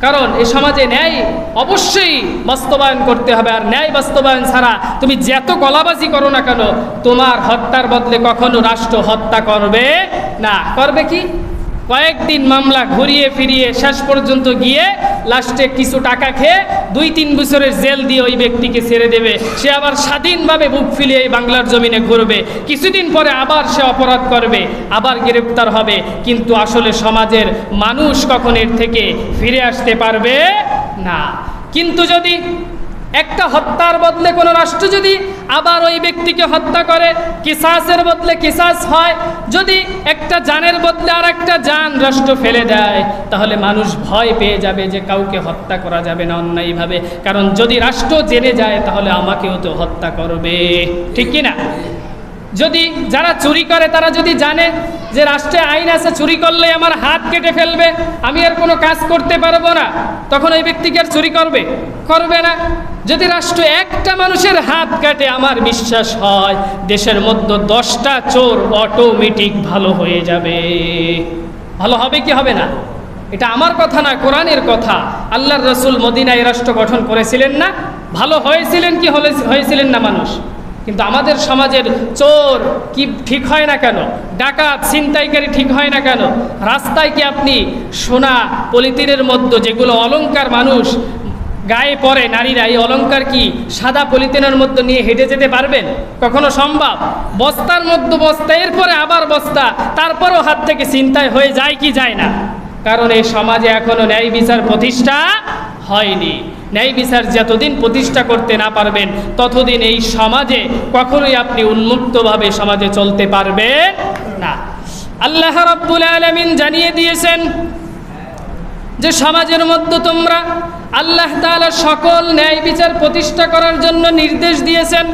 কারণ এই সমাজে ন্যায় অবশ্যই বাস্তবায়ন করতে হবে। আর ন্যায় বাস্তবায়ন ছাড়া তুমি যত গলাবাজি করো না কেন, তোমার হত্যার বদলে কখনো রাষ্ট্র হত্যা করবে না। করবে কি? কয়েকদিন মামলা ঘুরিয়ে ফিরিয়ে শেষ পর্যন্ত গিয়ে লাস্টে কিছু টাকা খেয়ে 2-3 বছরের জেল দিয়ে ওই ব্যক্তিকে ছেড়ে দেবে। সে আবার স্বাধীনভাবে বুক ফিলিয়ে এই বাংলার জমিনে ঘুরবে। কিছুদিন পরে আবার সে অপরাধ করবে, আবার গ্রেপ্তার হবে। কিন্তু আসলে সমাজের মানুষ কখন এর থেকে ফিরে আসতে পারবে না। কিন্তু যদি একটা হত্যার বদলে কোনো রাষ্ট্র যদি আবার ওই ব্যক্তিকে হত্যা করে, কিসাসের বদলে কিসাস হয়, যদি একটা জানের বদলে আর একটা জান রাষ্ট্র ফেলে দেয়, তাহলে মানুষ ভয় পেয়ে যাবে যে কাউকে হত্যা করা যাবে না অন্যায়ভাবে। কারণ যদি রাষ্ট্র জেনে যায় তাহলে আমাকেও তো হত্যা করবে, ঠিক কি না? যদি যারা চুরি করে তারা যদি জানে যে রাষ্ট্রে আইন আছে, চুরি করলে আমার হাত কেটে ফেলবে, আমি আর কোনো কাজ করতে পারবো না, তখন ওই ব্যক্তিকে আর চুরি করবে? করবে না। যদি রাষ্ট্র একটা মানুষের হাত কাটে, আমার বিশ্বাস হয় দেশের মধ্যে 10টা চোর অটোমেটিক ভালো হয়ে যাবে। ভালো হবে কি হবে না? এটা আমার কথা না, কোরআনের কথা। আল্লাহর রাসূল মদিনায় রাষ্ট্র গঠন করেছিলেন না? ভালো হয়েছিলেন কি হয়েছিলেন না মানুষ? কিন্তু আমাদের সমাজের চোর কি ঠিক হয় না কেন, ডাকাত ছিনতাইকারী ঠিক হয় না কেন? রাস্তায় কি আপনি সোনা পলিথিনের মধ্যে যেগুলো অলংকার মানুষ গায়ে পরে নারীরা, এই অলংকার কি সাদা পলিথিনের মধ্যে নিয়ে হেঁটে যেতে পারবেন? কখনো সম্ভব? বস্তার মধ্যে বস্তা, এরপরে আবার বস্তা, তারপরও হাত থেকে ছিনতাই হয়ে যায় কি যায় না? কারণ এই সমাজে এখনো ন্যায় বিচার প্রতিষ্ঠা হয়নি। ন্যায় বিচার যতদিন প্রতিষ্ঠা করতে না পারবেন ততদিন এই সমাজে কখনোই আপনি উন্মুক্তভাবে সমাজে চলতে পারবেন না। আল্লাহ রাব্বুল আলামিন জানিয়ে দিয়েছেন যে সমাজের মধ্যে তোমরা আল্লাহ তাআলা সকল ন্যায় বিচার প্রতিষ্ঠা করার জন্য নির্দেশ দিয়েছেন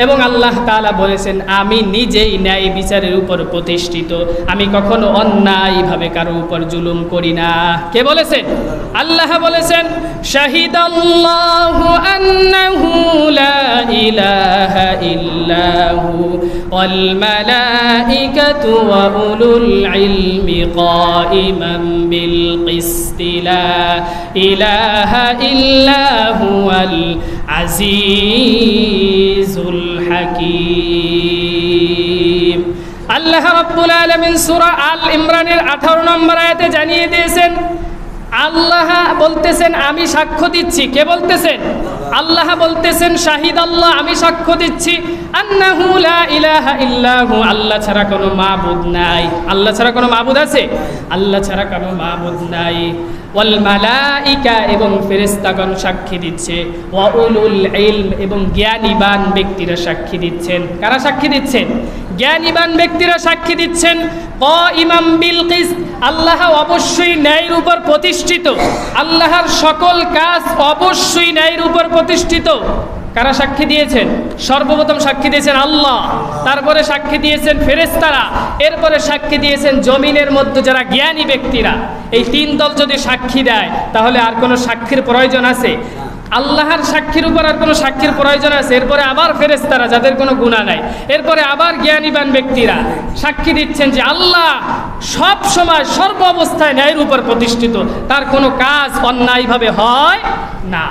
এবং আল্লাহ তাআলা বলেছেন আমি নিজেই ন্যায় বিচারের উপর প্রতিষ্ঠিত, আমি কখনো অন্যায়ভাবে কারো উপর জুলুম করি না। কে বলেছেন? আল্লাহ বলেছেন শাহিদাল্লাহু আন্নাহু লা ইলাহা ইল্লাহু ওয়াল মালাইকাতু ওয়া উলুল ইলমি কাইমান বিল কিসতি লা ইলাহা ইল্লা হুয়াল আজিজুল হাকিম। আল্লাহ রাব্বুল আলামিন সূরা আল ইমরানের 18 নম্বর আয়াতে জানিয়ে দিয়েছেন, আল্লাহ বলতেছেন আমি সাক্ষ্য দিচ্ছি। কে বলতেছেন? আল্লাহ বলতেছেন শাহিদ আল্লাহ, আমি সাক্ষ্য দিচ্ছি আন্নাহু লা ইলাহা ইল্লাহু, আল্লাহ ছাড়া কোনো মাবুদ নাই। আল্লাহ ছাড়া কোনো মাবুদ আছে? আল্লাহ ছাড়া কোনো মাবুদ নাই। ওয়াল মালাইকা, এবং ফেরেশতাগণ সাক্ষী দিচ্ছে, ওয়া উলুল ইলম, এবং জ্ঞানীবান ব্যক্তিরা সাক্ষী দিচ্ছেন। কারা সাক্ষী দিচ্ছেন? জ্ঞানীবান ব্যক্তিরা সাক্ষী দিচ্ছেন। কাইমান বিল কিসত, আল্লাহ অবশ্যই ন্যায়ের উপর প্রতিষ্ঠিত, আল্লাহর সকল কাজ অবশ্যই ন্যায়ের উপর প্রতিষ্ঠিত। কারা সাক্ষী দিয়েছেন? সর্বপ্রথম সাক্ষী দিয়েছেন আল্লাহ, তারপরে সাক্ষী দিয়েছেন ফেরেশতারা, এরপরে সাক্ষী দিয়েছেন জমিনের মধ্যে যারা জ্ঞানী ব্যক্তিরা। এই তিন দল যদি সাক্ষী দেয় তাহলে আর কোনো সাক্ষীর প্রয়োজন আছে? আল্লাহর সাক্ষীর উপর আর কোনো সাক্ষীর প্রয়োজন আছে? এরপরে আবার ফেরেশতারা যাদের কোনো গুনাহ নাই, এরপরে আবার জ্ঞানীবান ব্যক্তিরা সাক্ষী দিচ্ছেন যে আল্লাহ সব সময় সর্ব অবস্থায় ন্যায়ের উপর প্রতিষ্ঠিত, তার কোনো কাজ অন্যায়ভাবে হয় না।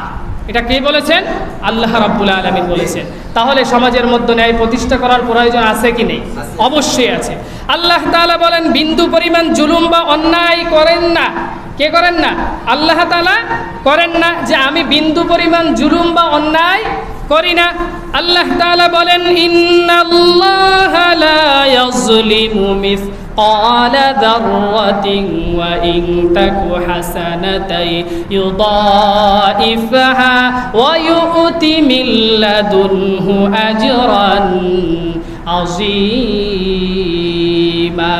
এটা কে বলেছেন? আল্লাহ রাব্বুল আলামিন বলেছেন। তাহলে সমাজের মধ্যে ন্যায় প্রতিষ্ঠা করার প্রয়োজন আছে কি নেই? অবশ্যই আছে। আল্লাহ তাআলা বলেন বিন্দু পরিমাণ জুলুম বা অন্যায় করেন না। কে করেন না? আল্লাহ তাআলা করেন না যে আমি বিন্দু পরিমাণ জুলুম বা অন্যায় করি না। আল্লাহ তাআলা বলেন ইন্নাল্লাহা লা ইয়াজলিমু মিসকালা যাররাতিন ওয়া ইন তাকু হাসানাতান ইউদাইফহা ওয়া ইউতি মিন লাদুনহু আজরান আযীমা।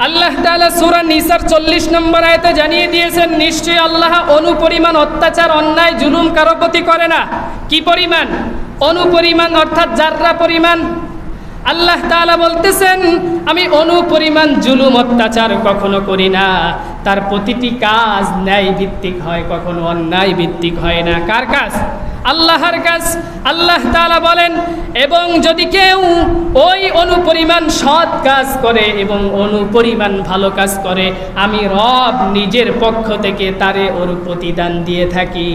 আল্লাহ তাআলা সূরা নিসার 40 নম্বর আয়াতে জানিয়ে দিয়েছেন নিশ্চয়ই আল্লাহ অনুপরিমাণ অত্যাচার অন্যায় জুলুম কারো প্রতি করে না। কি পরিমাণ? অনুপরিমাণ, অর্থাৎ যাররা পরিমাণ। আল্লাহ তাআলা বলতেছেন আমি অনুপরিমাণ জুলুম অত্যাচার কখনো করি না। তার প্রতিটি কাজ ন্যায় ভিত্তিক হয়, কখনো অন্যায় ভিত্তিক হয় না। কার কাজ? আল্লাহর কাজ। আল্লাহ তাআলা বলেন এবং যদি কেউ ওই অনুপরিমাণ সৎ কাজ করে এবং অনুপরিমাণ ভালো কাজ করে আমি রব নিজের পক্ষ থেকে তারে ওর প্রতিদান দিয়ে থাকি।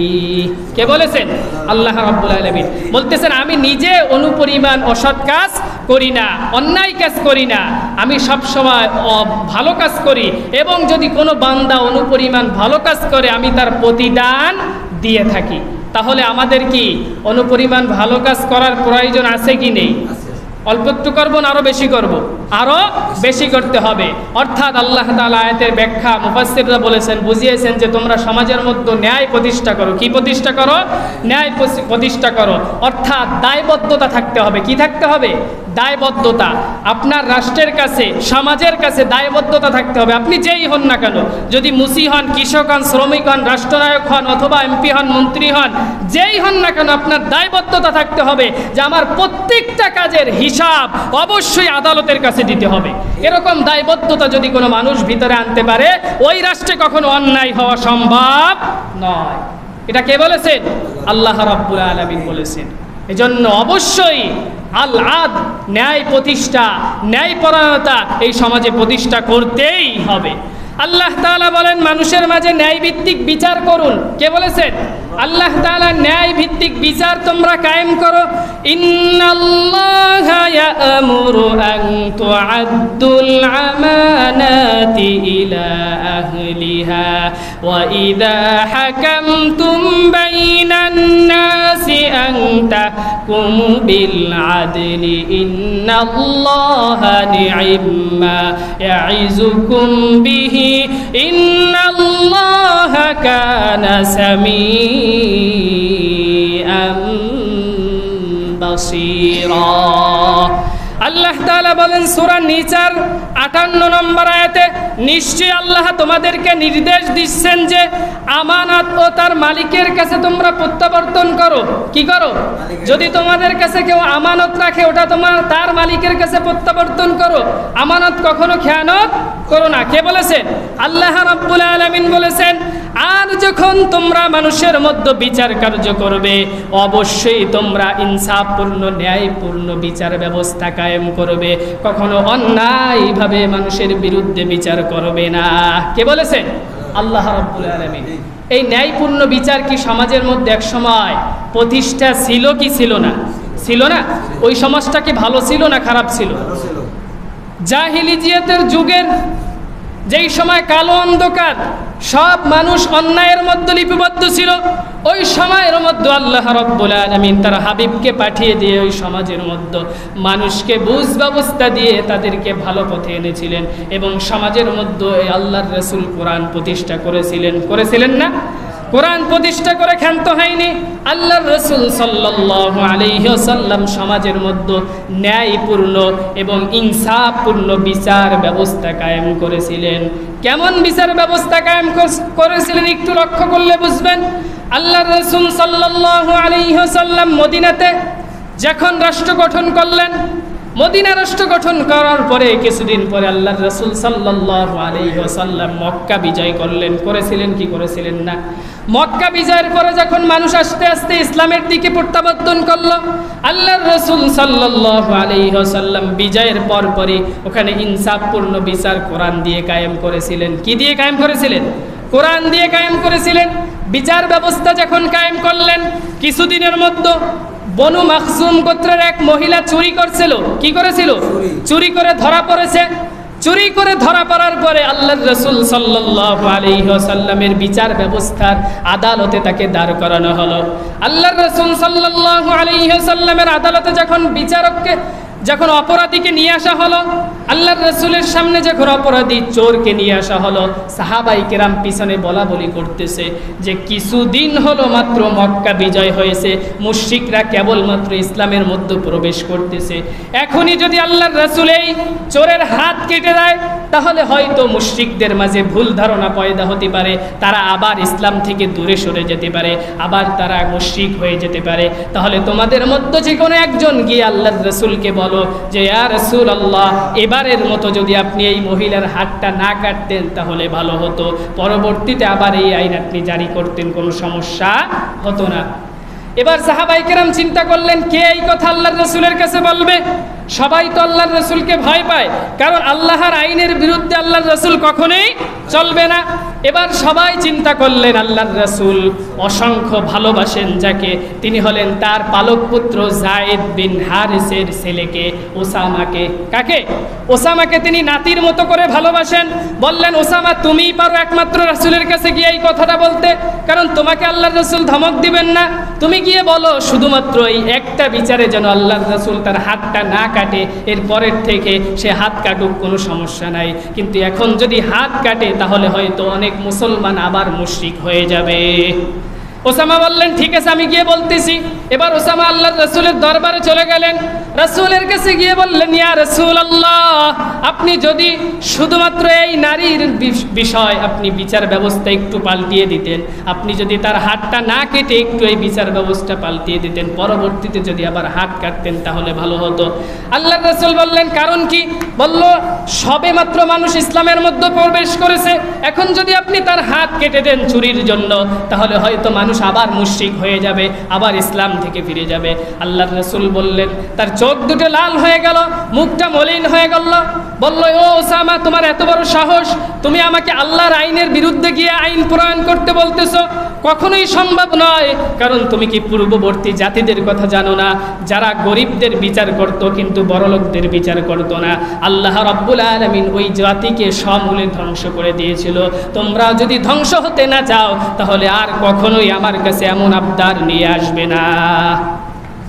কে বলেছেন? আল্লাহ রাব্বুল আলামিন বলতেছেন আমি নিজে অনুপরিমাণ অসৎ কাজ করি না, অন্যায় কাজ করি না, আমি সব সময় ভালো কাজ করি এবং যদি কোনো বান্দা অনুপরিমাণ ভালো কাজ করে আমি তার প্রতিদান দিয়ে থাকি। তাহলে আমাদের কি অনুপরিমাণ ভালো কাজ করার প্রয়োজন আছে কি নেই? অল্প একটু করবো না আরো বেশি করব? আরো বেশি করতে হবে। অর্থাৎ আল্লাহ তাআলা আয়াতের ব্যাখ্যা মুফাসসিররা বলেছেন, বুঝিয়েছেন যে তোমরা সমাজের মধ্যে ন্যায় প্রতিষ্ঠা করো। কি প্রতিষ্ঠা করো? ন্যায় প্রতিষ্ঠা করো। অর্থাৎ দায়বদ্ধতা থাকতে হবে। কি থাকতে হবে? দায়বদ্ধতা। আপনার রাষ্ট্রের কাছে, সমাজের কাছে দায়বদ্ধতা থাকতে হবে। আপনি যেই হন না কেন, যদি মুসি হন, কৃষক হন, শ্রমিক হন, রাষ্ট্রনায়ক হন, অথবা এমপি হন, মন্ত্রী হন, যেই হন না কেন আপনার দায়বদ্ধতা থাকতে হবে যে আমার প্রত্যেকটা কাজের হিসাব অবশ্যই আদালতের কাছে দিতে হবে। এরকম দায়বদ্ধতা যদি কোনো মানুষ ভিতরে আনতে পারে ওই রাষ্ট্রে কখনো অন্যায় হওয়া সম্ভব নয়। এটা কে বলেছেন? আল্লাহ রাব্বুল আলামিন বলেছেন। এজন্য অবশ্যই আল আদ, ন্যায় প্রতিষ্ঠা, ন্যায়পরায়ণতা এই সমাজে প্রতিষ্ঠা করতেই হবে। আল্লাহ তাআলা বলেন মানুষের মাঝে ন্যায় ভিত্তিক বিচার করুন। কে বলেছেন? আল্লাহ তাআলা ন্যায় ভিত্তিক বিচার তোমরা কায়েম করো। ইন্নাল্লাহা ইয়া'মুরু আন তু'আদ্দুল আমানাতি ইলা আহলিহা ওয়া ইযা হাকামতুম বাইনান নাসি আন তাহকুমু বিল আদলি ইন্নাল্লাহা নি'ম্মা ইয়া'iযুকুম বিহি ইন্নাল্লাহা কানা সামিআন বাসীরা। আল্লাহ তাআলা বলেন সূরা নিসার 58 নম্বর আয়াতে, নিশ্চয়ই আল্লাহ তোমাদেরকে নির্দেশ দিচ্ছেন যে আমানত ও তার মালিকের কাছে তোমরা প্রত্যাবর্তন করো। কি করো? যদি তোমাদের কাছে কেউ আমানত রাখে ওটা তার মালিকের কাছে প্রত্যাবর্তন করো। আমানত কখনো খেয়ানত করো না। কে বলেছেন? আল্লাহ রাব্বুল আলামিন বলেছেন, আর যখন তোমরা মানুষের মধ্যে বিচার কার্য করবে অবশ্যই তোমরা ইনসাফপূর্ণ ন্যায়পূর্ণ বিচার ব্যবস্থা কায়েম করবে, কখনো অন্যায়ভাবে মানুষের বিরুদ্ধে বিচার করবে না। কে বলেছেন? আল্লাহ রাব্বুল আলামিন। এই ন্যায়পূর্ণ বিচার কি সমাজের মধ্যে এক সময় প্রতিষ্ঠা ছিল কি ছিল না? ছিল না? ওই সমাজটা কি ভালো ছিল না খারাপ ছিল? জাহিলিয়াতের যুগের যেই সময় কালো অন্ধকার, সব মানুষ অন্যায়ের মধ্যে লিপিবদ্ধ ছিল, ওই সময়ের মধ্যে আল্লাহ রাব্বুল আলামিন তার হাবিবকে পাঠিয়ে দিয়ে ওই সমাজের মধ্যে মানুষকে বুঝ ব্যবস্থা দিয়ে তাদেরকে ভালো পথে এনেছিলেন এবং সমাজের মধ্যে আল্লাহর রাসূল কোরআন প্রতিষ্ঠা করেছিলেন না? কোরআন প্রতিষ্ঠা করে ক্ষান্ত হয়নি। আল্লাহর রাসূল সাল্লাল্লাহু আলাইহি ওয়াসাল্লাম সমাজের মধ্যে ন্যায়পূর্ণ এবং ইনসাফপূর্ণ বিচার ব্যবস্থা কায়েম করেছিলেন। কেমন বিচার ব্যবস্থা কায়েম করেছিলেন একটু লক্ষ্য করলে বুঝবেন। আল্লাহর রাসূল সাল্লাল্লাহু আলাইহি ওয়াসাল্লাম মদিনাতে যখন রাষ্ট্র গঠন করলেন, মদিনা রাষ্ট্র গঠন করার পরে কিছুদিন পরে আল্লাহর রাসূল সাল্লাল্লাহু আলাইহি ওয়াসাল্লাম মক্কা বিজয় করেছিলেন কি করেছিলেন না? মক্কা বিজয়ের পরে যখন মানুষ আস্তে আস্তে ইসলামের দিকে প্রত্যাবর্তন করলো, আল্লাহর রাসূল সাল্লাল্লাহু আলাইহি ওয়াসাল্লাম বিজয়ের পরপরই ওখানে ইনসাফপূর্ণ বিচার কোরআন দিয়ে কায়েম করেছিলেন। কি দিয়ে কায়েম করেছিলেন? কোরআন দিয়ে কায়েম করেছিলেন। বিচার ব্যবস্থা যখন কায়েম করলেন, কিছুদিনের মধ্যে বনু মাখজুম গোত্রের এক মহিলা চুরি করছিল। কি করেছিল? চুরি করে ধরা পড়েছে। চুরি করে ধরা পড়ার পরে আল্লাহর রাসূল সাল্লাল্লাহু আলাইহি ওয়াসাল্লামের বিচার ব্যবস্থার আদালতে তাকে দাঁড় করানো হলো। আল্লাহর রাসূল সাল্লাল্লাহু আলাইহি ওয়াসাল্লামের আদালতে যখন অপরাধীকে নিয়ে আসা হলো, আল্লাহর রাসূলের সামনে যখন অপরাধী চোরকে নিয়ে আসা হলো, সাহাবায়ে কেরাম পিছনে বলাবলি করতেছে যে কিছুদিন হলো মাত্র মক্কা বিজয় হয়েছে, মুশরিকরা কেবলমাত্র ইসলামের মধ্যে প্রবেশ করতেছে, এখনই যদি আল্লাহর রাসূল এই চোরের হাত কেটে দেয় তাহলে হয়তো মুশরিকদের মাঝে ভুল ধারণা পয়দা হতে পারে, তারা আবার ইসলাম থেকে দূরে সরে যেতে পারে, আবার তারা মুশরিক হয়ে যেতে পারে। তাহলে তোমাদের মধ্যে যে কোনো একজন গিয়ে আল্লাহর রাসূলকে বলো যে ইয়া রাসূলুল্লাহ, এবারের মতো যদি আপনি এই মহিলার হাতটা না কাটতেন তাহলে ভালো হতো, পরবর্তীতে আবার এই আইন আপনি জারি করতেন, কোনো সমস্যা হতো না। এবার সাহাবায়ে কেরাম চিন্তা করলেন কে এই কথা আল্লাহর রাসূলের কাছে বলবে। সবাই তো আল্লাহর রাসূলকে ভয় পায়, কারণ আল্লাহর আইনের বিরুদ্ধে আল্লাহর রাসূল কখনোই চলবে না। এবার সবাই চিন্তা করলেন আল্লাহর রাসূল অসংখ্য ভালোবাসেন যাকে, তিনি হলেন তার পালক পুত্র যায়েদ বিন হারিসের ছেলেকে ওসামাকে। কাকে? ওসামাকে তিনি নাতির মতো করে ভালোবাসেন। বললেন ওসামা তুমিই পারো একমাত্র রাসূলের কাছে গিয়ে এই কথাটা বলতে, কারণ তোমাকে আল্লাহর রাসূল ধমক দিবেন না, তুমি গিয়ে বলো শুধুমাত্র এই একটা বিচারে যেন আল্লাহর রাসূল তার হাতটা না কাটে, এর পরের থেকে সে হাত কাটুক, কোনো সমস্যা নাই, কিন্তু এখন যদি হাত কাটে তাহলে হয়তো অনেক মুসলমান আবার মুশরিক হয়ে যাবে। ওসামা বললেন ঠিক আছে আমি গিয়ে বলতেছি। এবার ওসামা আল্লাহর রাসূলের দরবারে চলে গেলেন, রাসূলের কাছে গিয়ে বললেন ইয়া রাসূলুল্লাহ, আপনি যদি শুধুমাত্র এই নারীর বিষয় আপনি বিচার ব্যবস্থা একটু পাল্টিয়ে দিতেন, আপনি যদি তার হাতটা না কেটে একটু এই বিচার ব্যবস্থা পাল্টিয়ে দিতেন, পরবর্তীতে যদি আবার হাত কাটতেন তাহলে ভালো হতো। আল্লাহর রাসূল বললেন কারণ কি? বলল সবে মাত্র মানুষ ইসলামের মধ্যে প্রবেশ করেছে, এখন যদি আপনি তার হাত কেটে দেন চুরির জন্য তাহলে হয়তো মানুষ আবার মুশরিক হয়ে যাবে, আবার ইসলাম থেকে ফিরে যাবে। আল্লাহর রাসূল বললেন, তার চোখ দুটো লাল হয়ে গেল, মুখটা মলিন হয়ে গেল, বলল, ও ওসামা, তোমার এত বড় সাহস, তুমি আমাকে আল্লাহর আইনের বিরুদ্ধে গিয়ে আইন প্রণয়ন করতে বলতেছো? কখনোই সম্ভব নয়, কারণ তুমি কি পূর্ববর্তী জাতিদের কথা জানো না, যারা গরিবদের বিচার করত কিন্তু বড়লোকদের বিচার করত না? আল্লাহ রাব্বুল আলামিন ওই জাতিকে সমূলে ধ্বংস করে দিয়েছিল। তোমরা যদি ধ্বংস হতে না চাও তাহলে আর কখনোই আমার কাছে এমন আবদার নিয়ে আসবে না।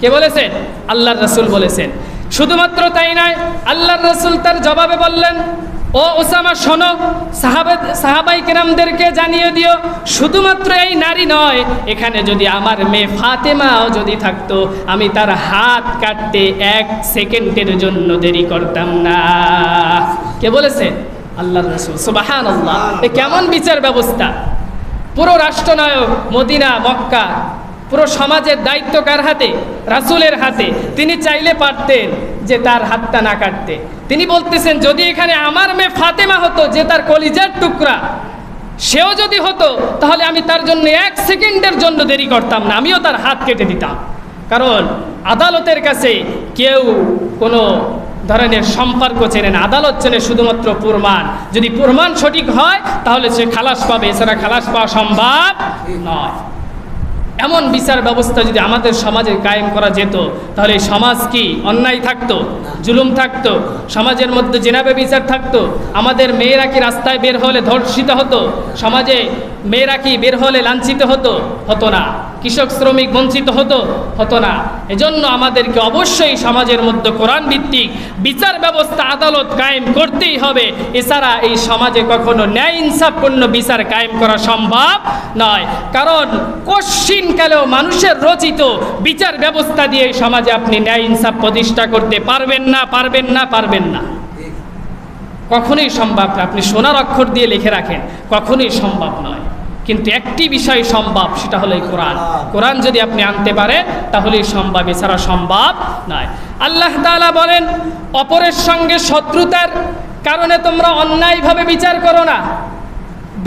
কে বলেছেন? আল্লাহর রাসূল বলেছেন। শুধুমাত্র তাই নয়, আল্লাহর রাসূল তার জবাবে বললেন, ও ওসামা শোনো, সাহাবাই কেরামদেরকে জানিয়ে দিও, শুধুমাত্র এই নারী নয়, এখানে যদি আমার মেয়ে ফাতেমাও যদি থাকতো, আমি তার হাত কাটতে 1 সেকেন্ডের জন্য দেরি করতাম না। কে বলেছে? আল্লাহর রাসূল। সুবহানাল্লাহ! এ কেমন বিচার ব্যবস্থা! পুরো রাষ্ট্রনায়ক মদিনা, মক্কা, পুরো সমাজের দায়িত্ব কার হাতে? রাসূলের হাতে। তিনি চাইলে পারতেন যে তার হাতটা না কাটতে। তিনি বলতেছেন, যদি এখানে আমার মেয়ে ফাতেমা হতো, যে তার কলিজার টুকরা, সেও যদি হতো, তাহলে আমি তার জন্য 1 সেকেন্ডের জন্য দেরি করতাম না, আমিও তার হাত কেটে দিতাম। কারণ আদালতের কাছে কেউ কোনো ধরনের সম্পর্ক চেনে না, আদালত চেনে শুধুমাত্র প্রমাণ। যদি প্রমাণ সঠিক হয় তাহলে সে খালাস পাবে, এছাড়া খালাস পাওয়া সম্ভব নয়। এমন বিচার ব্যবস্থা যদি আমাদের সমাজে কায়েম করা যেত, তাহলে সমাজ কি অন্যায় থাকতো? জুলুম থাকতো? সমাজের মধ্যে জেনাবে বিচার থাকতো? আমাদের মেয়েরা কি রাস্তায় বের হলে ধর্ষিত হতো? সমাজে মেয়েরা কি বের হলে লাঞ্ছিত হতো? হতো না। কৃষক শ্রমিক বঞ্চিত হতো? হতো না। এজন্য আমাদেরকে অবশ্যই সমাজের মধ্যে কোরআন ভিত্তিক বিচার ব্যবস্থা, আদালত কায়েম করতেই হবে। এছাড়া এই সমাজে কখনো ন্যায় ইনসাফপূর্ণ বিচার কায়েম করা সম্ভব নয়। কারণ কশ্চিনকালেও মানুষের রচিত বিচার ব্যবস্থা দিয়ে এই সমাজে আপনি ন্যায় ইনসাফ প্রতিষ্ঠা করতে পারবেন না, পারবেন না, পারবেন না। কখনোই সম্ভব না। আপনি সোনার অক্ষর দিয়ে লিখে রাখেন, কখনোই সম্ভব নয়। কিন্তু একটি বিষয় সম্ভব, সেটা হলো এই কোরআন। কোরআন যদি আপনি আনতে পারেন তাহলেই সম্ভব, এছাড়া সম্ভব নয়। আল্লাহ তাআলা বলেন, অপরের সঙ্গে শত্রুতার কারণে তোমরা অন্যায়ভাবে বিচার করো না।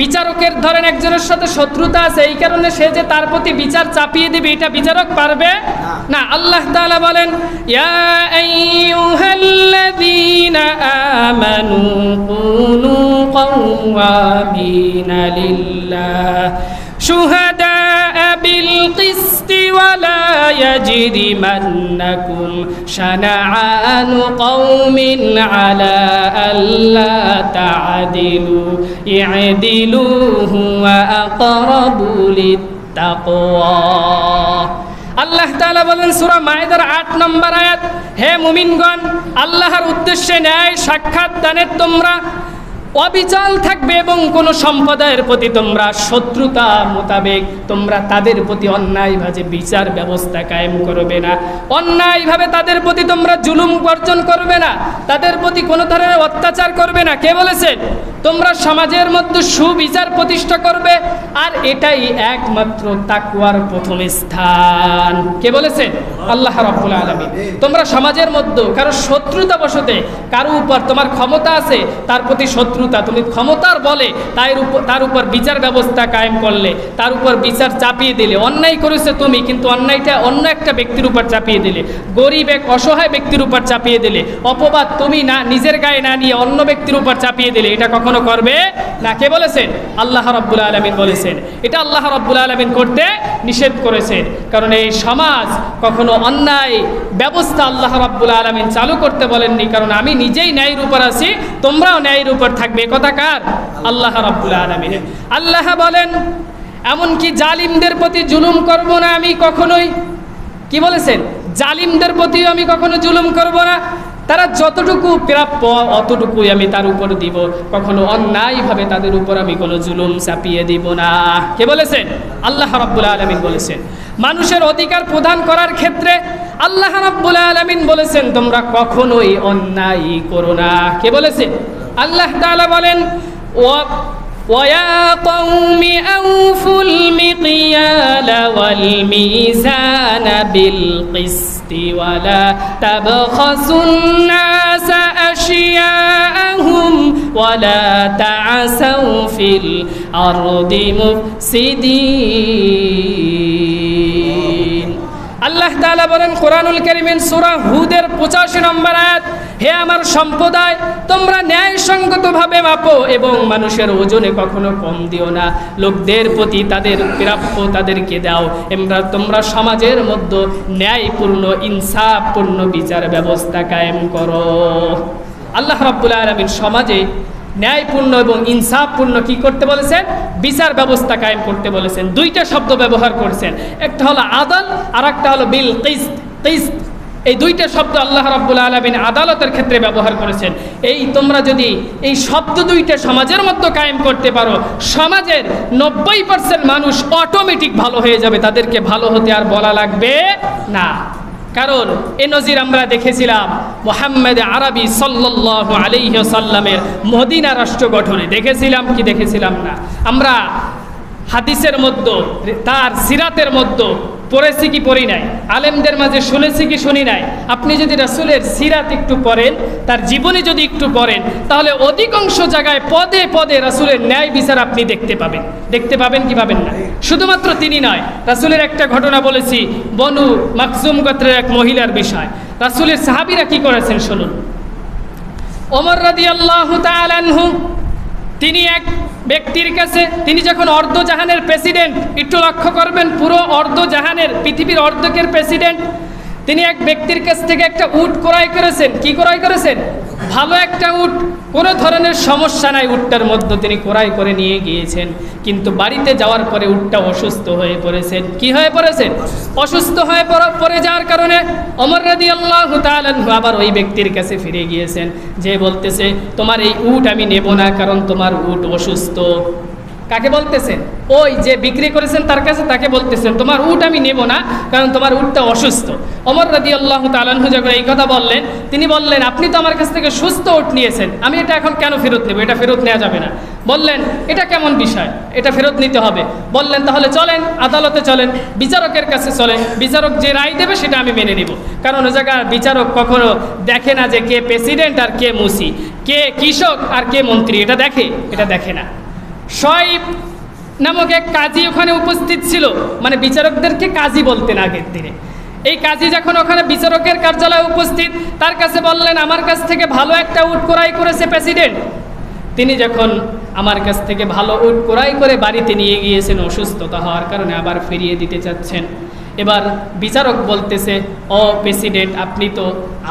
বিচারকের ধরেন একজনের সাথে শত্রুতা আছে, এই কারণে সে যে তার প্রতি বিচার চাপিয়ে দিবে, এটা বিচারক পারবে না। আল্লাহ তাআলা বলেন, ইয়া আইয়ুহাল্লাযীনা আমানু কুনু কাওয়ামিনা লিল্লাহ শুহাদাআ বিল কিসতি ওয়ালা ইয়াজরিমান্নাকুম শানাআনু কওমিন আলা আল্লা তা'দিলু ই'দিলু হুয়া আকরাবু লিত্তাকওয়া। আল্লাহ তাআলা বলেন সূরা মায়েদার 8 নম্বর আয়াত, হে মুমিনগণ, আল্লাহর উদ্দেশ্যে ন্যায় সাক্ষাৎ দানের তোমরা অবিচল থাকবে এবং কোন সম্প্রদায়ের প্রতি তোমরা শত্রুতা মোতাবেক তোমরা তাদের প্রতি অন্যায়ভাবে বিচার ব্যবস্থা কায়েম করবে না। অন্যায়ভাবে তাদের প্রতি তোমরা জুলুম বর্জন করবে না, তাদের প্রতি কোনো ধরনের অত্যাচার করবে না। কে বলেছেন? তোমরা সমাজের মধ্যে সুবিচার প্রতিষ্ঠা করবে, আর এটাই একমাত্র তাকওয়ার প্রথম স্থান। কে বলেছেন? আল্লাহ রাব্বুল আলামিন। তোমরা সমাজের মধ্যে কারো শত্রুতা বশতে, কারো উপর তোমার ক্ষমতা আছে, তার প্রতি শত্রুতা, তুমি ক্ষমতার বলে তার উপর বিচার ব্যবস্থা কায়েম করলে, তার উপর বিচার চাপিয়ে দিলে, অন্যায় করেছে তুমি, কিন্তু অন্যায়টা অন্য একটা ব্যক্তির উপর চাপিয়ে দিলে, গরিব এক অসহায় ব্যক্তির উপর চাপিয়ে দিলে, অপবাদ তুমি না নিজের গায়ে না নিয়ে অন্য ব্যক্তির উপর চাপিয়ে দিলে, এটা কখনো করবে না। কে বলেছেন? আল্লাহ রাব্বুল আলামিন বলেছেন। এটা আল্লাহ রাব্বুল আলামিন করতে নিষেধ করেছেন, কারণ এই সমাজ কখনো অন্যায় ব্যবস্থা আল্লাহ রাব্বুল আলামিন চালু করতে বলেননি, কারণ আমি নিজেই ন্যায়ের উপর আছি, তোমরাও ন্যায়ের উপর থাকবে। কথা কার? আল্লাহ রাব্বুল আলামিন। আল্লাহ বলেন, এমনকি জালিমদের প্রতি জুলুম করব না আমি কখনোই। কি বলেছেন? জালিমদের প্রতিও আমি কখনো জুলুম করব না, তারা যতটুকু প্রাপ্য অতটুকুই আমি তার উপর দিব, কখনো অন্যায়ভাবে তাদের উপর আমি কোনো জুলুম চাপিয়ে দিব না। কে বলেছেন? আল্লাহ রাব্বুল আলামিন বলেছেন। মানুষের অধিকার প্রদান করার ক্ষেত্রে আল্লাহ রাব্বুল আলামিন বলেছেন, তোমরা কখনোই অন্যায় করো না। কে বলেছেন? আল্লাহ তাআলা বলেন, وَيَا قَوْمِ أَوْفُوا الْمِقْيَالَ وَالْمِيزَانَ بِالْقِسْطِ وَلَا تَبْخَسُوا النَّاسَ أَشْيَاءَهُمْ وَلَا تَعْثَوْا فِي الْأَرْضِ مُفْسِدِينَ। আল্লাহ তাআলা বলেন কোরআনুল কারীমের সূরা হুদের 85 নম্বর আয়াত, হে আমার সম্প্রদায়, তোমরা ন্যায়সঙ্গতভাবে মাপো এবং মানুষের ওজনে কখনো কম দিও না, লোকদের প্রতি তাদের প্রাপ্য তাদেরকে দাও, তোমরা সমাজের মধ্যে ন্যায়পূর্ণ ইনসাফপূর্ণ বিচার ব্যবস্থা কায়েম করো। আল্লাহ রাব্বুল আলামিন সমাজে ন্যায়পূর্ণ এবং ইনসাফপূর্ণ কি করতে বলেছেন? বিচার ব্যবস্থা কায়েম করতে বলেছেন। দুইটা শব্দ ব্যবহার করেছেন, একটা হলো আদাল আর একটা হলো বিল কিসত। কিসত, এই দুইটা শব্দ আল্লাহ রাব্বুল আলামিন আদালতের ক্ষেত্রে ব্যবহার করেছেন। এই তোমরা যদি এই শব্দ দুইটা সমাজের মধ্যে কায়েম করতে পারো, সমাজের 90% মানুষ অটোমেটিক ভালো হয়ে যাবে, তাদেরকে ভালো হতে আর বলা লাগবে না। কারণ এ নজির আমরা দেখেছিলাম মুহাম্মদ আরবি সাল্লাল্লাহু আলাইহি ওয়াসাল্লামের মদিনা রাষ্ট্র গঠনে, দেখেছিলাম কি দেখেছিলাম না? আমরা হাদিসের মধ্যে তার সিরাতের মধ্যে পড়েছি কি পড়ি নাই, আলেমদের মাঝে শুনেছি কি শুনি নাই। আপনি যদি রাসূলের সিরাত একটু পড়েন, তার জীবনী যদি একটু পড়েন, তাহলে অধিকাংশ জায়গায় পদে পদে রাসূলের ন্যায় বিচার আপনি দেখতে পাবেন। দেখতে পাবেন কি পাবেন না? শুধুমাত্র তিনি নয়, রাসূলের একটা ঘটনা বলেছি, বনু মাকজুম গোত্রের এক মহিলার বিষয়। রাসূলের সাহাবীরা কি করেছেন শুনুন। ওমর রাদিয়াল্লাহু তাআলা আনহু, তিনি এক ব্যক্তির কাছে, তিনি যখন অর্ধজাহানের প্রেসিডেন্ট, একটু লক্ষ্য করবেন, পুরো অর্ধজাহানের পৃথিবীর অর্ধেকের প্রেসিডেন্ট, তিনি এক ব্যক্তির কাছ থেকে একটা উট ক্রয় করেছেন। কি ক্রয় করেছেন? ভালো একটা উট, কোনো ধরনের সমস্যা নাই উটটার মধ্যে, তিনি ক্রয় করে নিয়ে গিয়েছেন। কিন্তু বাড়িতে যাওয়ার পরে উটটা অসুস্থ হয়ে পড়েছেন। কি হয়ে পড়েছেন? অসুস্থ হয়ে পড়ে যাওয়ার কারণে ওমর রাদিয়াল্লাহু তাআলা আনহু আবার ওই ব্যক্তির কাছে ফিরে গিয়েছেন, যে বলতেছে তোমার এই উট আমি নেব না, কারণ তোমার উট অসুস্থ। কাকে বলতেছেন? ওই যে বিক্রি করেছেন তার কাছে, তাকে বলতেছেন তোমার উট আমি নেব না, কারণ তোমার উটটা অসুস্থ। ওমর রাদিয়াল্লাহু তাআলা আনহু যখন এই কথা বললেন, তিনি বললেন আপনি তো আমার কাছ থেকে সুস্থ উট নিয়েছেন, আমি এটা এখন কেন ফেরত নেব? এটা ফেরত নেওয়া যাবে না। বললেন এটা কেমন বিষয়, এটা ফেরত নিতে হবে। বললেন তাহলে চলেন আদালতে চলেন, বিচারকের কাছে চলেন, বিচারক যে রায় দেবে সেটা আমি মেনে নিব। কারণ ওই জায়গায় বিচারক কখনো দেখে না যে কে প্রেসিডেন্ট আর কে মুসি, কে কৃষক আর কে মন্ত্রী, এটা দেখে? এটা দেখে না। শোয়েব নামক এক কাজী ওখানে উপস্থিত ছিল, মানে বিচারকদেরকে কাজী বলতেন আগের দিনে। এই কাজী যখন ওখানে বিচারকের কার্যালয়ে উপস্থিত, তার কাছে বললেন আমার কাছ থেকে ভালো একটা উট ক্রয় করেছে প্রেসিডেন্ট। তিনি যখন আমার কাছ থেকে ভালো উট ক্রয় করে বাড়িতে নিয়ে গিয়েছেন, অসুস্থতা হওয়ার কারণে আবার ফিরিয়ে দিতে চাচ্ছেন। এবার বিচারক বলতেছে, ও প্রেসিডেন্ট, আপনি তো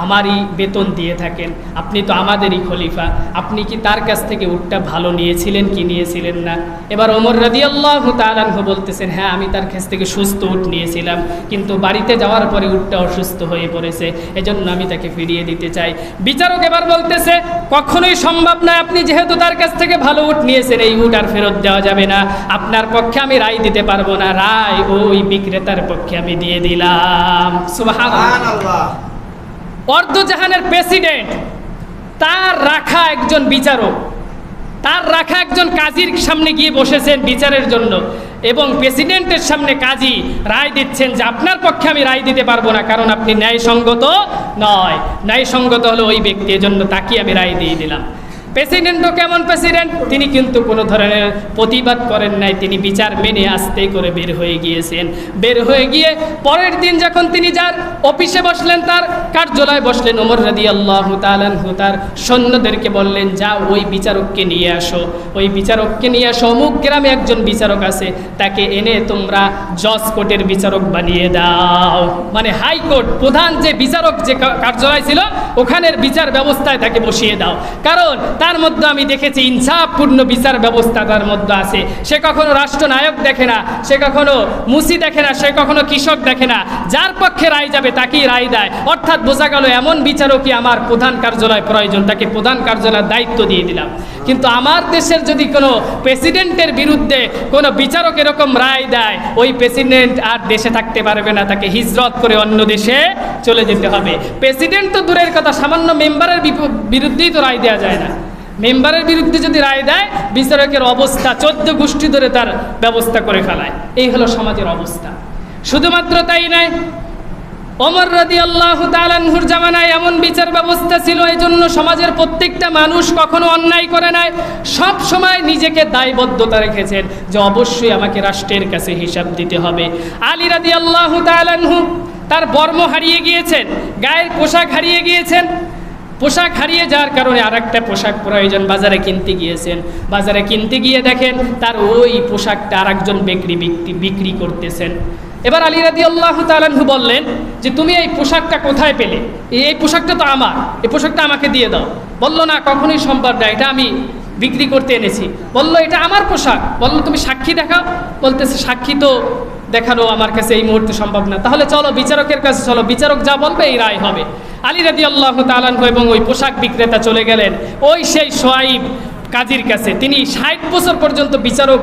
আমারই বেতন দিয়ে থাকেন, আপনি তো আমাদেরই খলিফা, আপনি কি তার কাছ থেকে উটটা ভালো নিয়েছিলেন কি নিয়েছিলেন না? এবার ওমর রাদিয়াল্লাহু তাআলা আনহু বলতেছেন, হ্যাঁ আমি তার কাছ থেকে সুস্থ উট নিয়েছিলাম, কিন্তু বাড়িতে যাওয়ার পরে উটটা অসুস্থ হয়ে পড়েছে, এজন্য আমি তাকে ফিরিয়ে দিতে চাই। বিচারক এবার বলতেছে, কখনোই সম্ভব নয়, আপনি যেহেতু তার কাছ থেকে ভালো উট নিয়েছেন, এই উট আর ফেরত দেওয়া যাবে না, আপনার পক্ষে আমি রায় দিতে পারবো না, রায় ওই বিক্রেতার পক্ষে আমি দিয়ে দিলাম। সুবহানাল্লাহ। অর্ধজাহানের প্রেসিডেন্ট, তার রাখা একজন বিচারক, তার রাখা একজন কাজীর সামনে গিয়ে বসেছেন বিচারের জন্য, এবং প্রেসিডেন্টের সামনে কাজী রায় দিচ্ছেন যে আপনার পক্ষে আমি রায় দিতে পারবো না, কারণ আপনি ন্যায়সঙ্গত নয়, ন্যায়সঙ্গত হলো ওই ব্যক্তি, এজন্য তাকে আমি রায় দিয়ে দিলাম। প্রেসিডেন্টও কেমন প্রেসিডেন্ট, তিনি কিন্তু কোনো ধরনের প্রতিবাদ করেন নাই, তিনি বিচার মেনে আস্তে করে বের হয়ে গিয়েছেন। বের হয়ে গিয়ে পরের দিন যখন তিনি যার অফিসে বসলেন, তার কার্যালয়ে বসলেন, ওমর রাদিয়াল্লাহু তাআলা আনহু তার সৈন্যদেরকে বললেন, যাও ওই বিচারককে নিয়ে আসো, ওই বিচারককে নিয়ে আসো, অমুক গ্রামে একজন বিচারক আছে, তাকে এনে তোমরা জজ কোর্টের বিচারক বানিয়ে দাও, মানে হাইকোর্ট প্রধান যে বিচারক যে কার্যালয় ছিল ওখানের বিচার ব্যবস্থায় তাকে বসিয়ে দাও, কারণ তার মধ্যে আমি দেখেছি ইনসাফপূর্ণ বিচার ব্যবস্থা তার মধ্যে আছে। সে কখনো রাষ্ট্রনায়ক দেখে না, সে কখনো মুসি দেখে না, সে কখনো কৃষক দেখে না, যার পক্ষে রায় যাবে তাকেই রায় দেয়। অর্থাৎ বোঝা গেল এমন বিচারকই আমার প্রধান কার্যালয় প্রয়োজন, তাকে প্রধান কার্যালয়ের দায়িত্ব দিয়ে দিলাম। কিন্তু আমার দেশের যদি কোনো প্রেসিডেন্টের বিরুদ্ধে কোনো বিচারক এরকম রায় দেয়, ওই প্রেসিডেন্ট আর দেশে থাকতে পারবে না, তাকে হিজরত করে অন্য দেশে চলে যেতে হবে। প্রেসিডেন্ট তো দূরের কথা, সামান্য মেম্বারের বিরুদ্ধেই তো রায় দেওয়া যায় না, মেম্বারের বিরুদ্ধে যদি রায় দেয়, বিচারকের অবস্থা 14 গোষ্ঠী ধরে তার ব্যবস্থা করে ফেলায়। এই হলো সমাজের অবস্থা। শুধুমাত্র তাই নয়, ওমর রাদিয়াল্লাহু তাআলা আনহুর জামানায় এমন বিচার ব্যবস্থা ছিল, এই জন্য সমাজের প্রত্যেকটা মানুষ কখনো অন্যায় করে নাই, সব সময় নিজেকে দায়বদ্ধতা রেখেছেন যে অবশ্যই আমাকে রাষ্ট্রের কাছে হিসাব দিতে হবে। আলী রাদিয়াল্লাহু তাআলা আনহু তার বর্ম হারিয়ে গিয়েছেন, গায়ের পোশাক হারিয়ে গিয়েছেন, পোশাক হারিয়ে যাওয়ার কারণে আর একটা পোশাক প্রয়োজন, বাজারে কিনতে গিয়েছেন। বাজারে কিনতে গিয়ে দেখেন তার ওই পোশাকটা আর একজন বিক্রি করতেছেন। এবার আলী রাদিয়াল্লাহু তাআলা আনহু বললেন যে তুমি এই পোশাকটা কোথায় পেলে? এই পোশাকটা তো আমার, এই পোশাকটা আমাকে দিয়ে দাও। বলল না, কখনোই সম্ভব না, এটা আমি বিক্রি করতে এনেছি। বলল এটা আমার পোশাক। বলল তুমি সাক্ষী দেখাও। বলতেছে সাক্ষী তো দেখানো আমার কাছে এই মুহূর্তে সম্ভব না। তাহলে চলো বিচারকের কাছে চলো, বিচারক যা বলবে এই রায় হবে। আলী রাদিয়াল্লাহু তাআলা আনহু এবং ওই পোশাক বিক্রেতা চলে গেলেন ওই সেই সোয়াইব কাজীর কাছে। তিনি 60 বছর পর্যন্ত বিচারক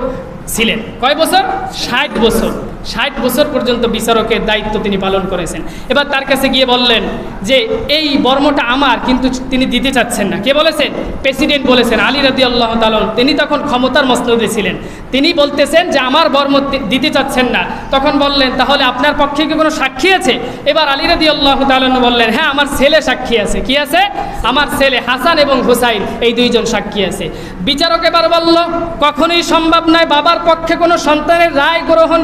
ছিলেন। কয় বছর? 60 বছর। 60 বছর পর্যন্ত বিচারকের দায়িত্ব তিনি পালন করেছেন। এবার তার কাছে গিয়ে বললেন যে এই বর্মটা আমার, কিন্তু তিনি দিতে চাচ্ছেন না। কে বলেছেন? প্রেসিডেন্ট বলেছেন, আলী রাদিয়াল্লাহু তাআলা। তিনি তখন ক্ষমতার মসনদে ছিলেন। তিনি বলতেছেন যে আমার বর্ম দিতে চাচ্ছেন না। তখন বললেন তাহলে আপনার পক্ষে কি কোনো সাক্ষী আছে? এবার আলী রাদিয়াল্লাহু তাআলা বললেন হ্যাঁ, আমার ছেলে সাক্ষী আছে। কি আছে? আমার ছেলে হাসান এবং হুসাইন, এই দুইজন সাক্ষী আছে। বিচারক এবার বলল কখনোই সম্ভব নয়, বাবার পক্ষে কোনো সন্তানের রায় গ্রহণ,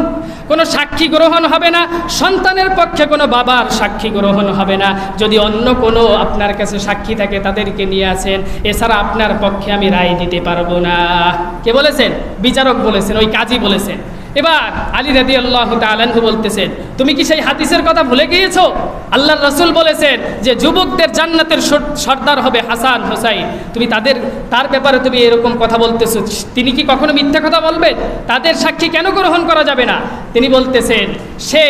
কোনো সাক্ষী গ্রহণ হবে না, সন্তানের পক্ষে কোনো বাবার সাক্ষী গ্রহণ হবে না। যদি অন্য কোনো আপনার কাছে সাক্ষী থাকে তাদেরকে নিয়ে আসেন, এছাড়া আপনার পক্ষে আমি রায় দিতে পারবো না। কে বলেছেন? বিচারক বলেছেন, ওই কাজী বলেছেন। এবার আলী রাদিয়াল্লাহু তাআলা আনহু বলতেছেন তুমি কি সেই হাদিসের কথা ভুলে গিয়েছো? আল্লাহর রাসূল বলেছেন যে যুবকদের জান্নাতের সর্দার হবে হাসান হুসাইন, তুমি তার ব্যাপারে তুমি এরকম কথা বলতেছো, তিনি কি কখনো মিথ্যা কথা বলবেন? তাদের সাক্ষী কেন গ্রহণ করা যাবে না? তিনি বলতেছেন সে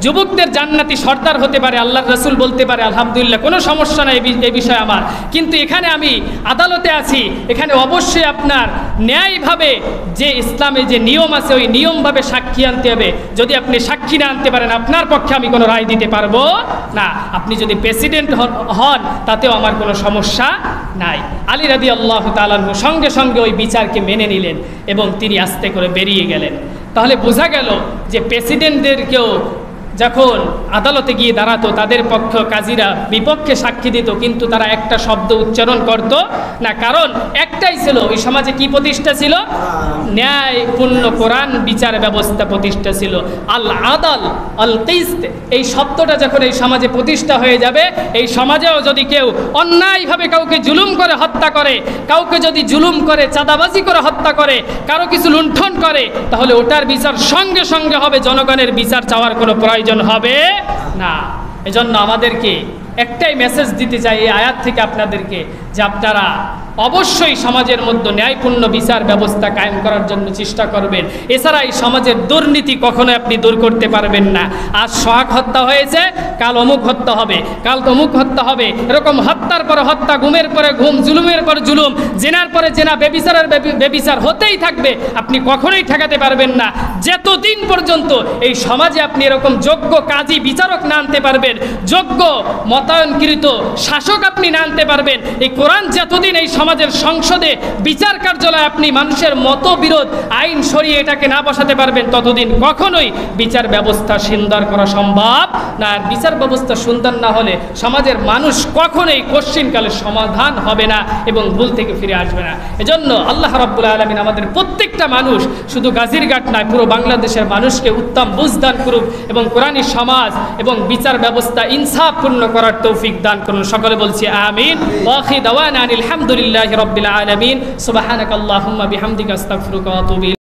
যুবকদের জান্নাতি সর্দার হতে পারে, আল্লাহর রাসূল বলতে পারে আলহামদুলিল্লাহ, কোনো সমস্যা নাই এই বিষয়ে আমার, কিন্তু এখানে আমি আদালতে আছি, এখানে অবশ্যই আপনার ন্যায়ভাবে যে ইসলামে যে নিয়ম আছে ওই নিয়মভাবে সাক্ষী আনতে হবে। যদি আপনি সাক্ষী না আনতে পারেন আপনার পক্ষে আমি কোনো রায় দিতে পারবো না। আপনি যদি প্রেসিডেন্ট হন তাতেও আমার কোনো সমস্যা নাই। আলী রাদিয়াল্লাহু তাআলা আনহু সঙ্গে সঙ্গে ওই বিচারকে মেনে নিলেন এবং তিনি আস্তে করে বেরিয়ে গেলেন। তাহলে বোঝা গেল যে প্রেসিডেন্টদেরকেও যখন আদালতে গিয়ে দাঁড়াতো তাদের পক্ষ কাজীরা বিপক্ষে সাক্ষী দিত, কিন্তু তারা একটা শব্দ উচ্চারণ করত না, কারণ একটাই ছিল, ওই সমাজে কি প্রতিষ্ঠা ছিল? ন্যায়পূর্ণ কোরআন বিচার ব্যবস্থা প্রতিষ্ঠা ছিল। আল আদাল আল কিসত, এই শব্দটা যখন এই সমাজে প্রতিষ্ঠা হয়ে যাবে, এই সমাজেও যদি কেউ অন্যায়ভাবে কাউকে জুলুম করে হত্যা করে, কাউকে যদি জুলুম করে চাঁদাবাজি করে হত্যা করে, কারো কিছু লুণ্ঠন করে, তাহলে ওটার বিচার সঙ্গে সঙ্গে হবে, জনগণের বিচার চাওয়ার কোনো প্রয়োজন হবে না। এজন্য আমাদেরকে একটাই মেসেজ দিতে চাই এই আয়াত থেকে আপনাদেরকে, যে আপনারা অবশ্যই সমাজের মধ্যে ন্যায়পূর্ণ বিচার ব্যবস্থা কায়েম করার জন্য চেষ্টা করবেন। এছাড়া এই সমাজের দুর্নীতি কখনো আপনি দূর করতে পারবেন না। আজ সোহাগ হত্যা হয়েছে, কাল অমুক হত্যা হবে, কাল তমুক হত্যা হবে, এরকম হত্যার পরে হত্যা, গুমের পরে গুম, জুলুমের পর জুলুম, জেনার পরে জেনা, বেবিচারের বেবিচার হতেই থাকবে। আপনি কখনোই ঠেকাতে পারবেন না যতদিন পর্যন্ত এই সমাজে আপনি এরকম যোগ্য কাজী বিচারক না আনতে পারবেন, যোগ্য মতায়নকৃত শাসক আপনি না আনতে পারবেন। এই কোরআন যতদিন এই সমাজের সংসদে বিচার কার্যালয়ে আপনি মানুষের মতবিরোধ আইন সরিয়ে এটাকে না বসাতে পারবেন, ততদিন কখনোই বিচার ব্যবস্থা সুন্দর করা সম্ভব না। আর বিচার ব্যবস্থা সুন্দর না হলে সমাজের মানুষ কখনোই কশ্চিনকালে সমাধান হবে না এবং ভুল থেকে ফিরে আসবে না। এজন্য আল্লাহ রাব্বুল আলামিন আমাদের প্রত্যেকটা মানুষ, শুধু গাজীরঘাট নয়, পুরো বাংলাদেশের মানুষকে উত্তম বুঝদান করুক এবং কোরআনী সমাজ এবং বিচার ব্যবস্থা ইনসাফপূর্ণ করার তৌফিক দান করুন। সকলে বলছি আমিন। ওয়া আখিরু দাওয়ানা আলহামদুলিল্লাহি রাব্বিল আলামিন। সুবহানাকাল্লাহুম্মা বিহামদিকা আস্তাগফিরুকা ওয়া আতুবু